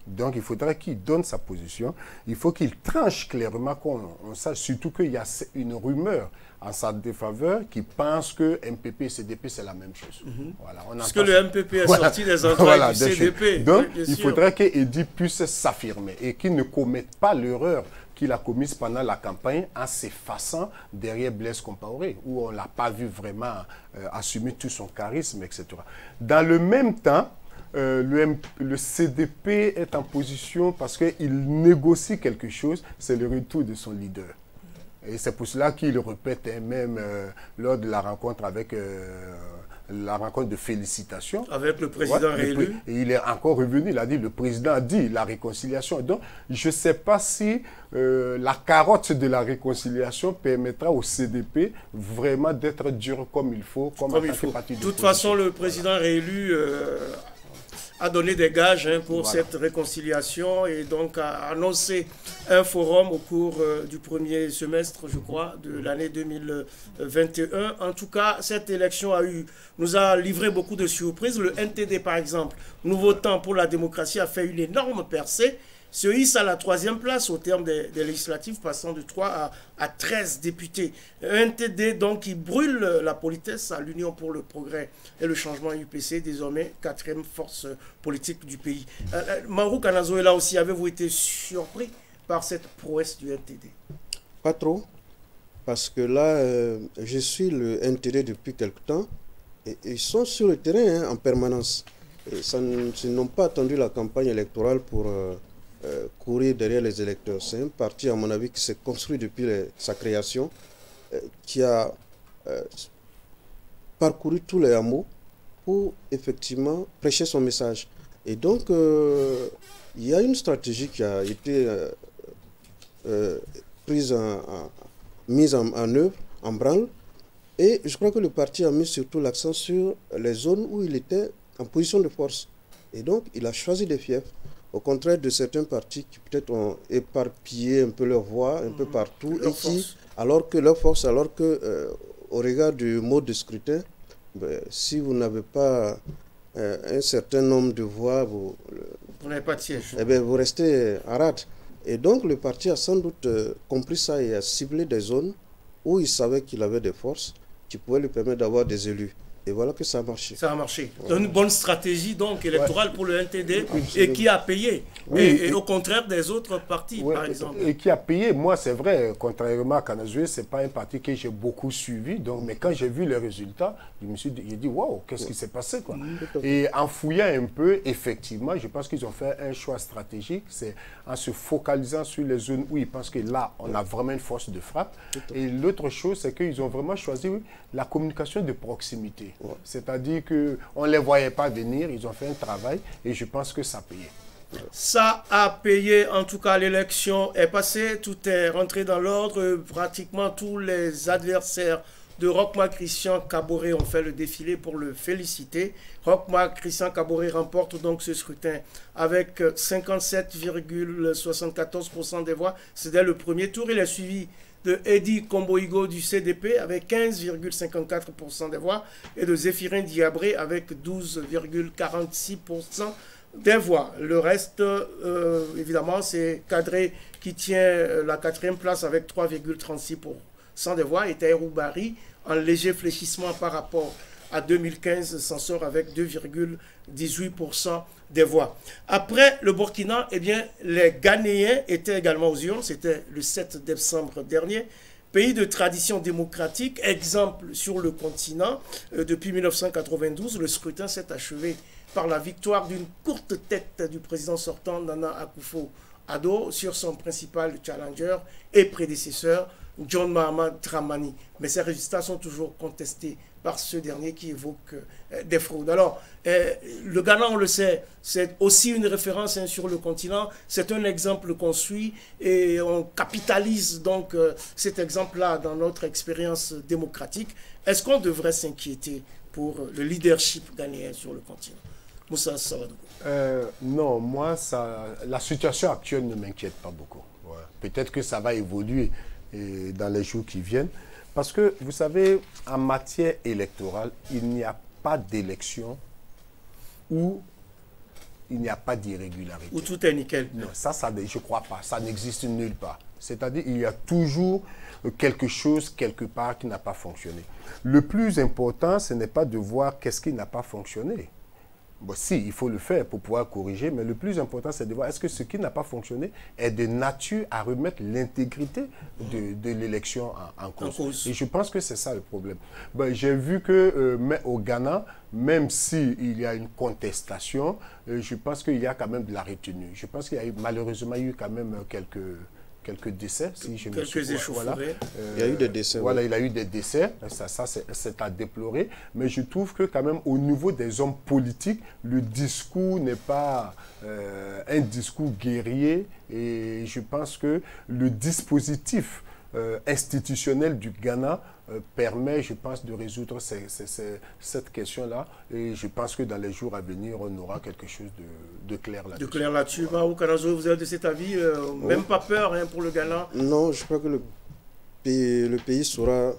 B: Donc, il faudrait qu'il donne sa position. Il faut qu'il tranche clairement, qu'on sache, surtout qu'il y a une rumeur en sa défaveur qui pense que MPP et CDP, c'est la même chose. Voilà,
A: parce que le MPP est sorti des entrailles du CDP.
B: Donc, il faudrait qu'Edi puisse s'affirmer et qu'il ne commette pas l'erreur qu'il a commise pendant la campagne en s'effaçant derrière Blaise Compaoré, où on ne l'a pas vu vraiment assumer tout son charisme, etc. Dans le même temps, le CDP est en position parce qu'il négocie quelque chose, c'est le retour de son leader. Et c'est pour cela qu'il répète même lors de la rencontre avec la rencontre de félicitations.
A: Avec le président réélu.
B: Et il est encore revenu, il a dit, le président a dit la réconciliation. Donc, je ne sais pas si la carotte de la réconciliation permettra au CDP vraiment d'être dur comme il faut, comme il faut.
A: De toute façon, le président réélu a donné des gages pour cette réconciliation et donc a annoncé un forum au cours du premier semestre, je crois, de l'année 2021. En tout cas, cette élection nous a livré beaucoup de surprises. Le NTD, par exemple, Nouveau Temps pour la démocratie, a fait une énorme percée, se hisse à la 3e place au terme des législatives, passant de 3 à 13 députés. Un NTD donc qui brûle la politesse à l'Union pour le progrès et le changement UPC, désormais 4e force politique du pays. Marou Kanazoe, là aussi, avez-vous été surpris par cette prouesse du NTD?
C: Pas trop, parce que là, je suis le NTD depuis quelque temps, et ils sont sur le terrain en permanence. Ils n'ont pas attendu la campagne électorale pour courir derrière les électeurs. C'est un parti, à mon avis, qui s'est construit depuis sa création, qui a parcouru tous les hameaux pour effectivement prêcher son message. Et donc, il y a une stratégie qui a été mise en œuvre, en branle, et je crois que le parti a mis surtout l'accent sur les zones où il était en position de force. Et donc, il a choisi des fiefs. Au contraire de certains partis qui peut-être ont éparpillé un peu leur voix un peu partout, et qui, alors que au regard du mode de scrutin, si vous n'avez pas un certain nombre de voix, vous
A: n'avez pas de siège.
C: Eh bien, vous restez en rade. Et donc le parti a sans doute compris ça et a ciblé des zones où il savait qu'il avait des forces qui pouvaient lui permettre d'avoir des élus. Et voilà que ça a marché.
A: Ça a marché. Une bonne stratégie donc électorale pour le NTD et qui a payé.
B: Oui,
A: et au contraire des autres partis, par exemple.
B: Et qui a payé. Moi, c'est vrai, contrairement à Kanazoe, ce n'est pas un parti que j'ai beaucoup suivi. Donc, mais quand j'ai vu les résultats, j'ai dit, waouh, qu'est-ce qui s'est passé, quoi. Et en fouillant un peu, effectivement, je pense qu'ils ont fait un choix stratégique. C'est en se focalisant sur les zones où ils pensent que là, on a vraiment une force de frappe. Et l'autre chose, c'est qu'ils ont vraiment choisi la communication de proximité. C'est-à-dire qu'on ne les voyait pas venir, ils ont fait un travail et je pense que ça a payé.
A: Ça a payé, en tout cas l'élection est passée, tout est rentré dans l'ordre, pratiquement tous les adversaires de Roch-Marc Christian Kaboré ont fait le défilé pour le féliciter. Roch-Marc Christian Kaboré remporte donc ce scrutin avec 57,74% des voix. C'était le premier tour, il est suivi de Edi Komboigo du CDP avec 15,54% des voix et de Zéphirin Diabré avec 12,46% des voix. Le reste, évidemment, c'est Kadré qui tient la 4e place avec 3,36% des voix et Taïrou Bari, en léger fléchissement par rapport à 2015, s'en sort avec 2,18% des voix. Après le Burkina, eh bien, les Ghanéens étaient également aux urnes. C'était le 7 décembre dernier. Pays de tradition démocratique, exemple sur le continent. Depuis 1992, le scrutin s'est achevé par la victoire d'une courte tête du président sortant, Nana Akufo-Addo, sur son principal challenger et prédécesseur, John Mahama Dramani. Mais ces résultats sont toujours contestés par ce dernier qui évoque des fraudes. Alors, le Ghana, on le sait, c'est aussi une référence sur le continent. C'est un exemple qu'on suit et on capitalise donc cet exemple-là dans notre expérience démocratique. Est-ce qu'on devrait s'inquiéter pour le leadership ghanéen sur le continent? Moussa Sawadou.
B: Non, moi, la situation actuelle ne m'inquiète pas beaucoup. Ouais. Peut-être que ça va évoluer dans les jours qui viennent. Parce que, vous savez, en matière électorale, il n'y a pas d'élection où il n'y a pas d'irrégularité.
A: Où tout est nickel.
B: Non, ça je ne crois pas. Ça n'existe nulle part. C'est-à-dire qu'il y a toujours quelque chose, quelque part, qui n'a pas fonctionné. Le plus important, ce n'est pas de voir qu'est-ce qui n'a pas fonctionné. Bon, si, il faut le faire pour pouvoir corriger, mais le plus important, c'est de voir est-ce que ce qui n'a pas fonctionné est de nature à remettre l'intégrité de l'élection en cause. Et je pense que c'est ça le problème. Ben, j'ai vu que au Ghana, même s'il y a une contestation, je pense qu'il y a quand même de la retenue. Je pense qu'il y a malheureusement eu quand même quelques décès, si je me souviens. Voilà.
C: Il y a eu des décès.
B: Voilà, il y a eu des décès, ça c'est à déplorer. Mais je trouve que quand même au niveau des hommes politiques, le discours n'est pas un discours guerrier. Et je pense que le dispositif institutionnel du Ghana permet, je pense, de résoudre cette question-là. Et je pense que dans les jours à venir, on aura quelque chose de clair là-dessus.
A: De clair là-dessus. Vous êtes de cet avis, même pas peur pour le Ghana?
C: Non, je crois que le pays saura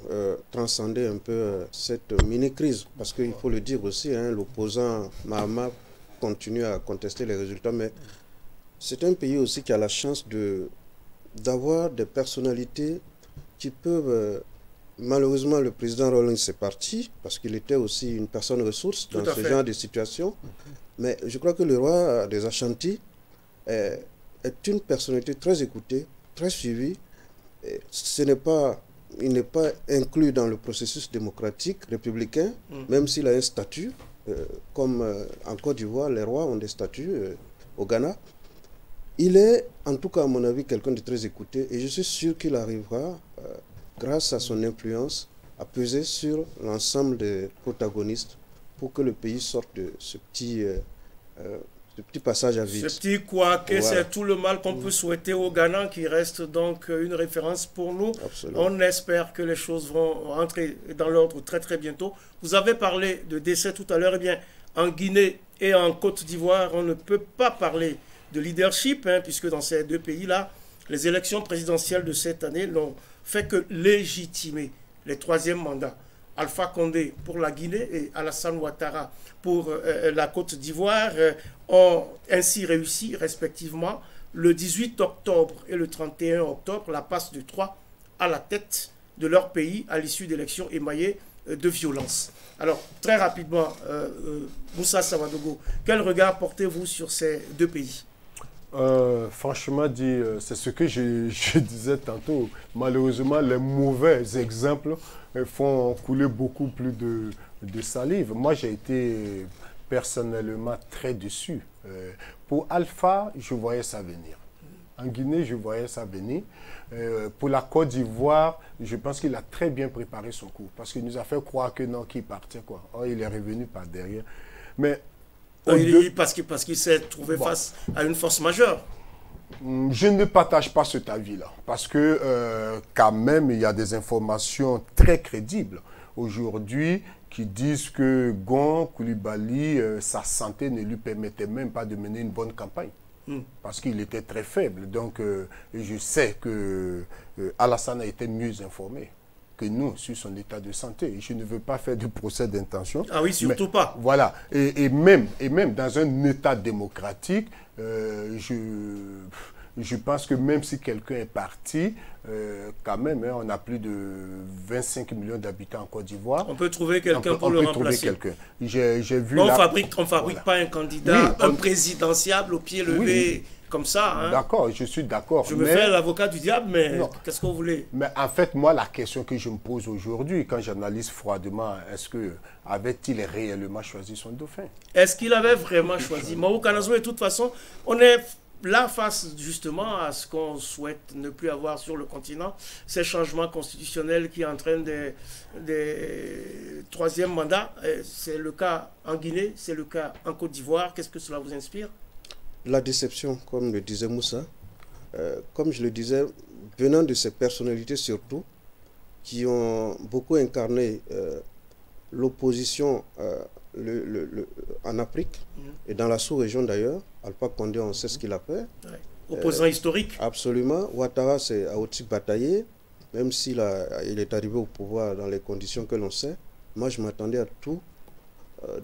C: transcender un peu cette mini-crise. Parce qu'il faut le dire aussi, l'opposant Mahama continue à contester les résultats, mais c'est un pays aussi qui a la chance d'avoir des personnalités qui peuvent... malheureusement, le président Rawlings est parti parce qu'il était aussi une personne ressource dans ce genre de situation. Mais je crois que le roi des Ashanti est une personnalité très écoutée, très suivie. Il n'est pas inclus dans le processus démocratique républicain, même s'il a un statut. Comme en Côte d'Ivoire, les rois ont des statuts au Ghana. Il est, en tout cas à mon avis, quelqu'un de très écouté et je suis sûr qu'il arrivera, grâce à son influence, à peser sur l'ensemble des protagonistes pour que le pays sorte de ce petit passage à vide.
A: Ce petit couac, c'est tout le mal qu'on peut souhaiter au Ghana, qui reste donc une référence pour nous.
C: Absolument.
A: On espère que les choses vont rentrer dans l'ordre très très bientôt. Vous avez parlé de décès tout à l'heure. Eh bien, en Guinée et en Côte d'Ivoire, on ne peut pas parler de leadership, puisque dans ces deux pays-là, les élections présidentielles de cette année n'ont fait que légitimer les troisièmes mandats. Alpha Condé pour la Guinée et Alassane Ouattara pour la Côte d'Ivoire ont ainsi réussi respectivement le 18 octobre et le 31 octobre la passe de 3 à la tête de leur pays à l'issue d'élections émaillées de violence. Alors très rapidement, Moussa Savadogo, quel regard portez-vous sur ces deux pays?
B: Franchement dit, c'est ce que je disais tantôt. Malheureusement, les mauvais exemples font couler beaucoup plus de salive. Moi, j'ai été personnellement très déçu. Pour Alpha, je voyais ça venir. En Guinée, je voyais ça venir. Pour la Côte d'Ivoire, je pense qu'il a très bien préparé son coup. Parce qu'il nous a fait croire que non, qu'il partait, quoi. Or, il est revenu par derrière. Mais...
A: parce qu'il s'est trouvé face à une force majeure.
B: Je ne partage pas cet avis-là. Parce que quand même, il y a des informations très crédibles aujourd'hui qui disent que Gon Coulibaly, sa santé ne lui permettait même pas de mener une bonne campagne. Parce qu'il était très faible. Donc, je sais que Alassane a été mieux informé que nous sur son état de santé. Je ne veux pas faire de procès d'intention.
A: Ah oui, surtout pas.
B: Voilà. Et même dans un état démocratique, je pense que même si quelqu'un est parti, quand même, on a plus de 25 millions d'habitants en Côte d'Ivoire.
A: On peut trouver quelqu'un pour le remplacer.
B: J'ai vu
A: on ne fabrique pas un candidat, un présidentiable au pied levé. Comme ça.
B: D'accord, je suis d'accord.
A: Je me fais l'avocat du diable, mais qu'est-ce que vous voulez?
B: Mais en fait, moi, la question que je me pose aujourd'hui, quand j'analyse froidement, est-ce que avait-il réellement choisi son dauphin?
A: Est-ce qu'il avait vraiment choisi? Mahou Kanazo, de toute façon, on est là face justement à ce qu'on souhaite ne plus avoir sur le continent, ces changements constitutionnels qui entraînent des troisièmes mandats. C'est le cas en Guinée, c'est le cas en Côte d'Ivoire. Qu'est-ce que cela vous inspire?
C: La déception, comme le disait Moussa, comme je le disais, venant de ces personnalités surtout, qui ont beaucoup incarné l'opposition en Afrique et dans la sous-région d'ailleurs. Alpha Condé, on sait ce qu'il a fait.
A: Opposant historique.
C: Absolument. Ouattara, c'est a aussi bataillé. même s'il il est arrivé au pouvoir dans les conditions que l'on sait, moi je m'attendais à tout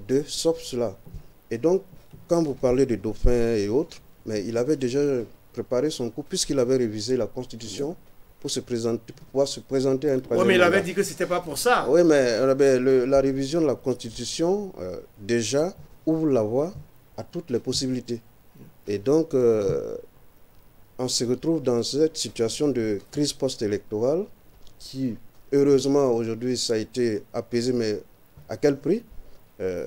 C: d'eux, sauf cela. Et donc, quand vous parlez de dauphins et autres, mais il avait déjà préparé son coup, puisqu'il avait révisé la Constitution pour pouvoir se présenter à un troisième
A: Oui, mais il
C: mandat.
A: avait dit que c'était pas pour ça.
C: Oui, mais la révision de la Constitution, déjà, ouvre la voie à toutes les possibilités. Et donc, on se retrouve dans cette situation de crise post-électorale qui, heureusement, aujourd'hui, ça a été apaisé, mais à quel prix?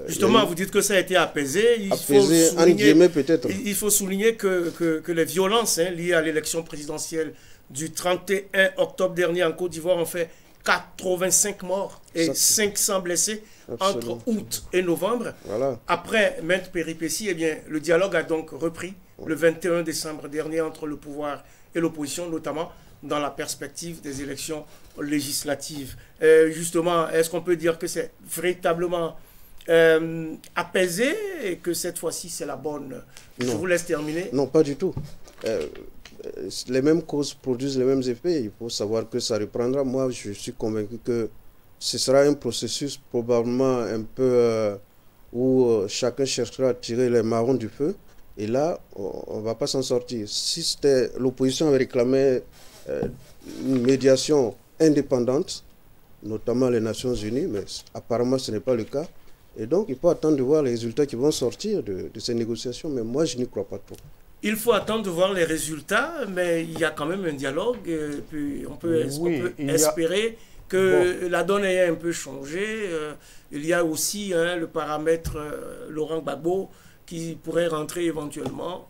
A: Justement, vous dites que ça a été apaisé. Il faut souligner que les violences liées à l'élection présidentielle du 31 octobre dernier en Côte d'Ivoire ont fait 85 morts et 500 blessés. Absolument. Entre août et novembre.
C: Voilà.
A: Après maintes péripéties, eh bien, le dialogue a donc repris le 21 décembre dernier entre le pouvoir et l'opposition, notamment dans la perspective des élections législatives. Justement, est-ce qu'on peut dire que c'est véritablement apaisé et que cette fois-ci c'est la bonne? Je vous laisse terminer.
C: Non, pas du tout. Les mêmes causes produisent les mêmes effets. Il faut savoir que ça reprendra. Moi, je suis convaincu que ce sera un processus probablement un peu où chacun cherchera à tirer les marrons du feu. Et là, on ne va pas s'en sortir. Si l'opposition avait réclamé une médiation indépendante, notamment les Nations Unies, mais apparemment ce n'est pas le cas. Et donc, il faut attendre de voir les résultats qui vont sortir de ces négociations. Mais moi, je n'y crois pas trop.
A: Il faut attendre de voir les résultats, mais il y a quand même un dialogue. Et puis on peut espérer que la donne ait un peu changé. Il y a aussi le paramètre Laurent Gbagbo qui pourrait rentrer éventuellement.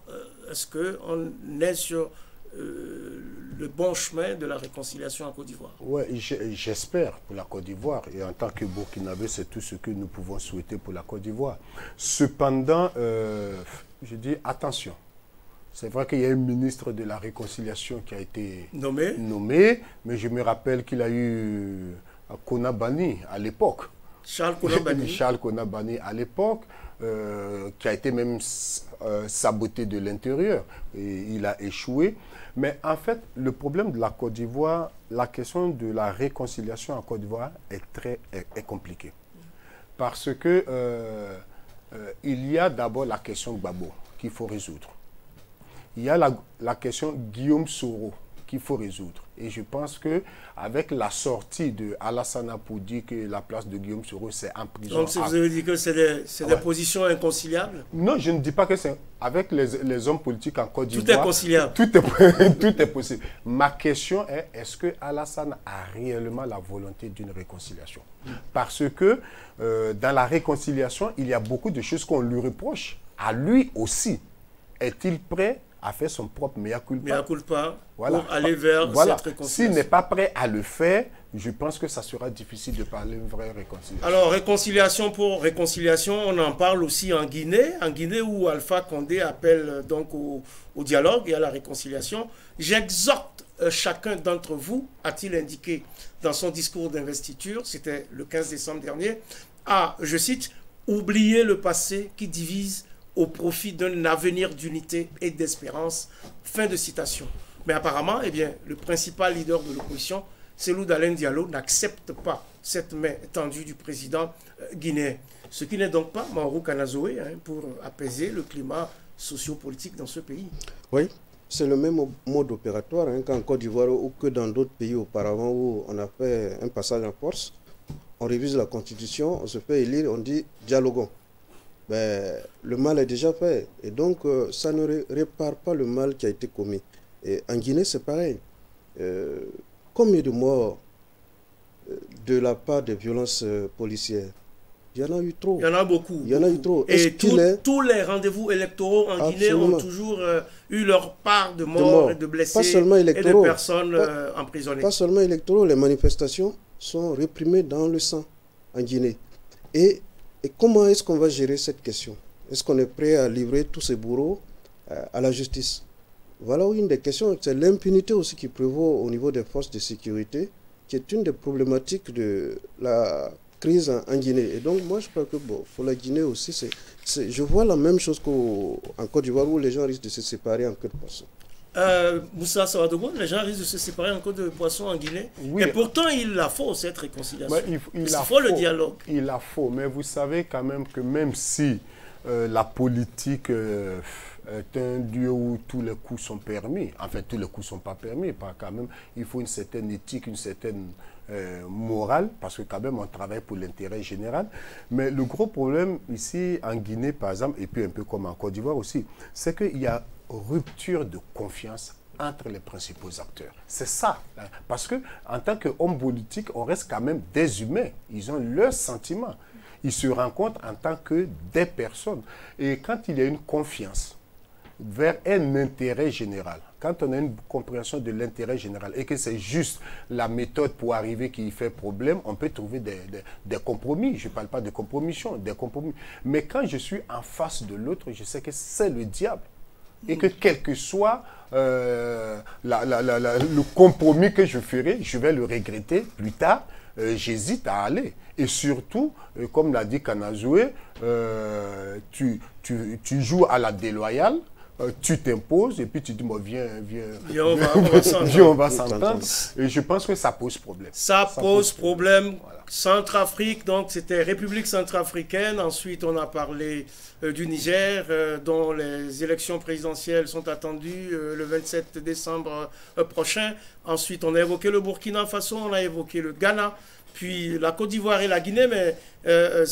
A: Est-ce qu'on est sur le bon chemin de la réconciliation en Côte d'Ivoire?
B: Oui, j'espère pour la Côte d'Ivoire. Et en tant que Burkinabé, c'est tout ce que nous pouvons souhaiter pour la Côte d'Ivoire. Cependant, je dis attention. C'est vrai qu'il y a un ministre de la Réconciliation qui a été nommé, mais je me rappelle qu'il a eu Konabani à l'époque.
A: Charles Konabani.
B: Charles Konabani à l'époque, qui a été même saboté de l'intérieur. Et il a échoué. Mais en fait, le problème de la Côte d'Ivoire, la question de la réconciliation en Côte d'Ivoire est compliquée. Parce que il y a d'abord la question Gbagbo qu'il faut résoudre. Il y a la question Guillaume Soro qu'il faut résoudre. Et je pense qu'avec la sortie de Alassane pour dire que la place de Guillaume Soro, c'est en prison.
A: Donc, vous avez dit que c'est des positions inconciliables?
B: Non, je ne dis pas que c'est... Avec les hommes politiques en Côte d'Ivoire...
A: Tout est conciliable.
B: Tout est possible. Ma question est, est-ce que Alassane a réellement la volonté d'une réconciliation? Parce que dans la réconciliation, il y a beaucoup de choses qu'on lui reproche. À lui aussi. Est-il prêt à faire son propre mea culpa,
A: voilà, pour aller vers cette réconciliation?
B: S'il n'est pas prêt à le faire, je pense que ça sera difficile de parler d'une vraie réconciliation.
A: Alors, réconciliation pour réconciliation, on en parle aussi en Guinée où Alpha Condé appelle donc au dialogue et à la réconciliation. J'exhorte chacun d'entre vous, a-t-il indiqué dans son discours d'investiture, c'était le 15 décembre dernier, à, je cite, « oublier le passé qui divise au profit d'un avenir d'unité et d'espérance ». Fin de citation. Mais apparemment, eh bien, le principal leader de l'opposition, Cellou Dalein Diallo, n'accepte pas cette main tendue du président guinéen. Ce qui n'est donc pas Mauro Kanazoé pour apaiser le climat sociopolitique dans ce pays.
C: Oui, c'est le même mode opératoire qu'en Côte d'Ivoire ou que dans d'autres pays auparavant où on a fait un passage en force. On révise la constitution, on se fait élire, on dit dialoguons. Ben, le mal est déjà fait. Et donc, ça ne répare pas le mal qui a été commis. Et en Guinée, c'est pareil. Combien de morts de la part des violences policières? Il y en a eu trop.
A: Il y en a beaucoup.
C: Il y en a eu trop.
A: Et tous les rendez-vous électoraux en Guinée ont toujours eu leur part de morts et de blessés
C: pas seulement
A: et de personnes emprisonnées.
C: Pas seulement électoraux, les manifestations sont réprimées dans le sang en Guinée. Et comment est-ce qu'on va gérer cette question? Est-ce qu'on est prêt à livrer tous ces bourreaux à la justice? Voilà une des questions. C'est l'impunité aussi qui prévaut au niveau des forces de sécurité, qui est une des problématiques de la crise en Guinée. Et donc, moi, je crois que pour la Guinée aussi, je vois la même chose qu'en Côte d'Ivoire où les gens risquent de se séparer en queue de poisson.
A: Moussa Sawadogo, les gens risquent de se séparer encore de poissons en Guinée.
B: Oui.
A: Et pourtant, il la faut, cette réconciliation.
B: Il
A: faut le dialogue.
B: Il la faut, mais vous savez quand même que même si la politique est un lieu où tous les coups sont permis, en fait, tous les coups ne sont pas permis, quand même, il faut une certaine éthique, une certaine morale, parce que quand même, on travaille pour l'intérêt général. Mais le gros problème ici, en Guinée, par exemple, et puis un peu comme en Côte d'Ivoire aussi, c'est qu'il y a rupture de confiance entre les principaux acteurs. C'est ça. Parce que en tant qu'homme politique, on reste quand même des humains. Ils ont leurs sentiments. Ils se rencontrent en tant que des personnes. Et quand il y a une confiance vers un intérêt général, quand on a une compréhension de l'intérêt général et que c'est juste la méthode pour arriver qui fait problème, on peut trouver des compromis. Je ne parle pas de compromission, des compromis. Mais quand je suis en face de l'autre, je sais que c'est le diable. Et que quel que soit le compromis que je ferai, je vais le regretter plus tard. J'hésite à aller. Et surtout, comme l'a dit Kanazoué, tu joues à la déloyale, tu t'imposes et puis tu dis, viens, on va s'entendre. Et je pense que ça pose problème.
A: Ça pose problème. Voilà. Centrafrique, donc c'était République centrafricaine. Ensuite, on a parlé du Niger, dont les élections présidentielles sont attendues le 27 décembre prochain. Ensuite, on a évoqué le Burkina Faso, on a évoqué le Ghana, puis la Côte d'Ivoire et la Guinée, mais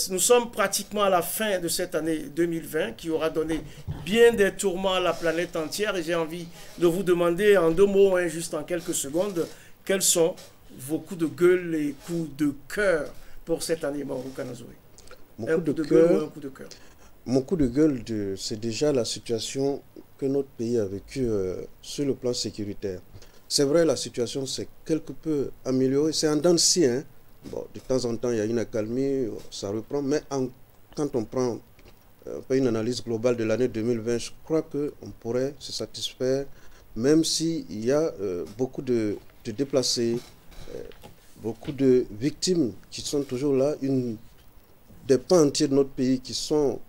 A: nous sommes pratiquement à la fin de cette année 2020 qui aura donné bien des tourments à la planète entière. Et j'ai envie de vous demander en 2 mots, juste en quelques secondes, quels sont vos coups de gueule et coups de cœur pour cette année, Mauro Kanazoué?
C: Mon coup de gueule, c'est déjà la situation que notre pays a vécue sur le plan sécuritaire. C'est vrai, la situation s'est quelque peu améliorée. C'est en dents de scie, hein. Bon, de temps en temps, il y a une accalmie, ça reprend. Mais quand on prend une analyse globale de l'année 2020, je crois qu'on pourrait se satisfaire, même s'il y a beaucoup de déplacés, beaucoup de victimes qui sont toujours là, des pans entiers de notre pays qui sont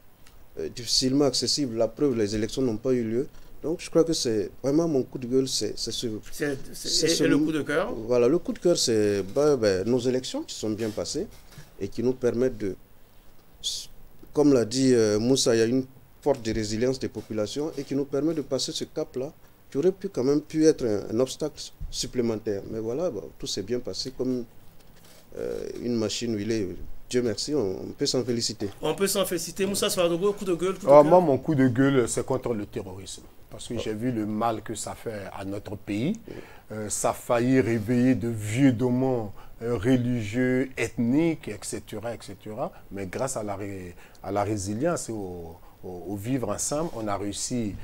C: difficilement accessibles. La preuve, les élections n'ont pas eu lieu. Donc je crois que c'est vraiment mon coup de gueule, c'est
A: le coup de cœur.
C: Voilà, le coup de cœur, c'est nos élections qui sont bien passées et qui nous permettent de, comme l'a dit Moussa, il y a une forte résilience des populations et qui nous permet de passer ce cap-là, qui aurait quand même pu être un obstacle supplémentaire. Mais voilà, tout s'est bien passé comme une machine huilée. Dieu merci, on peut s'en féliciter.
A: On peut s'en féliciter. Moussa Sawadogo, coup de gueule.
B: Moi, mon coup de gueule, c'est contre le terrorisme. Parce que j'ai vu le mal que ça fait à notre pays. Ça a failli réveiller de vieux démons religieux, ethniques, etc., etc. Mais grâce à la résilience et au vivre ensemble, on a réussi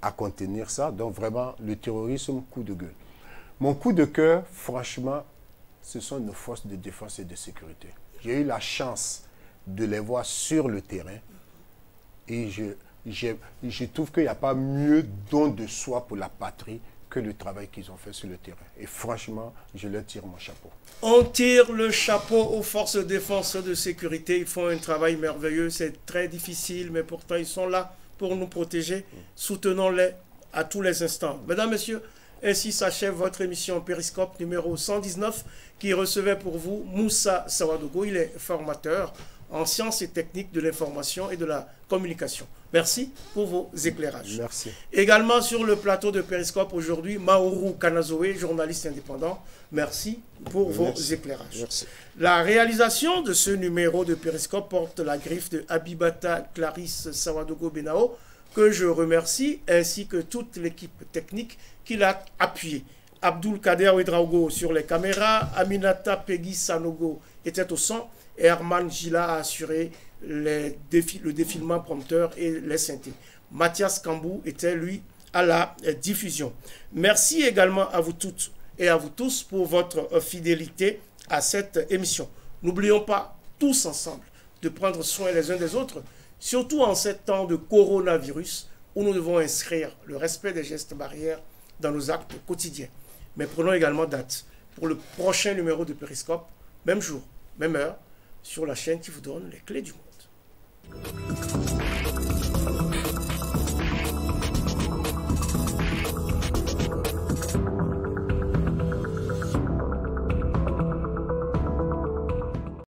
B: à contenir ça. Donc vraiment, le terrorisme, coup de gueule. Mon coup de cœur, franchement, ce sont nos forces de défense et de sécurité. J'ai eu la chance de les voir sur le terrain et je trouve qu'il n'y a pas mieux don de soi pour la patrie que le travail qu'ils ont fait sur le terrain. Et franchement, je leur tire mon chapeau.
A: On tire le chapeau aux forces de défense et de sécurité. Ils font un travail merveilleux. C'est très difficile, mais pourtant, ils sont là pour nous protéger. Soutenons-les à tous les instants. Mesdames, Messieurs, ainsi s'achève votre émission Périscope numéro 119 qui recevait pour vous Moussa Sawadogo. Il est formateur en sciences et techniques de l'information et de la communication. Merci pour vos éclairages.
B: Merci.
A: Également sur le plateau de Périscope aujourd'hui, Mauro Kanazoué, journaliste indépendant. Merci pour vos éclairages.
C: Merci.
A: La réalisation de ce numéro de Périscope porte la griffe de Abibata Clarisse Sawadogo Benao, que je remercie, ainsi que toute l'équipe technique qui l'a appuyé. Abdul Kader Ouedraogo sur les caméras, Aminata Peggy Sanogo était au son, et Herman Gila a assuré le défilement prompteur et les synthés. Mathias Kambou était, lui, à la diffusion. Merci également à vous toutes et à vous tous pour votre fidélité à cette émission. N'oublions pas, tous ensemble, de prendre soin les uns des autres, surtout en ces temps de coronavirus, où nous devons inscrire le respect des gestes barrières dans nos actes quotidiens. Mais prenons également date pour le prochain numéro de Périscope, même jour, même heure, sur la chaîne qui vous donne les clés du monde.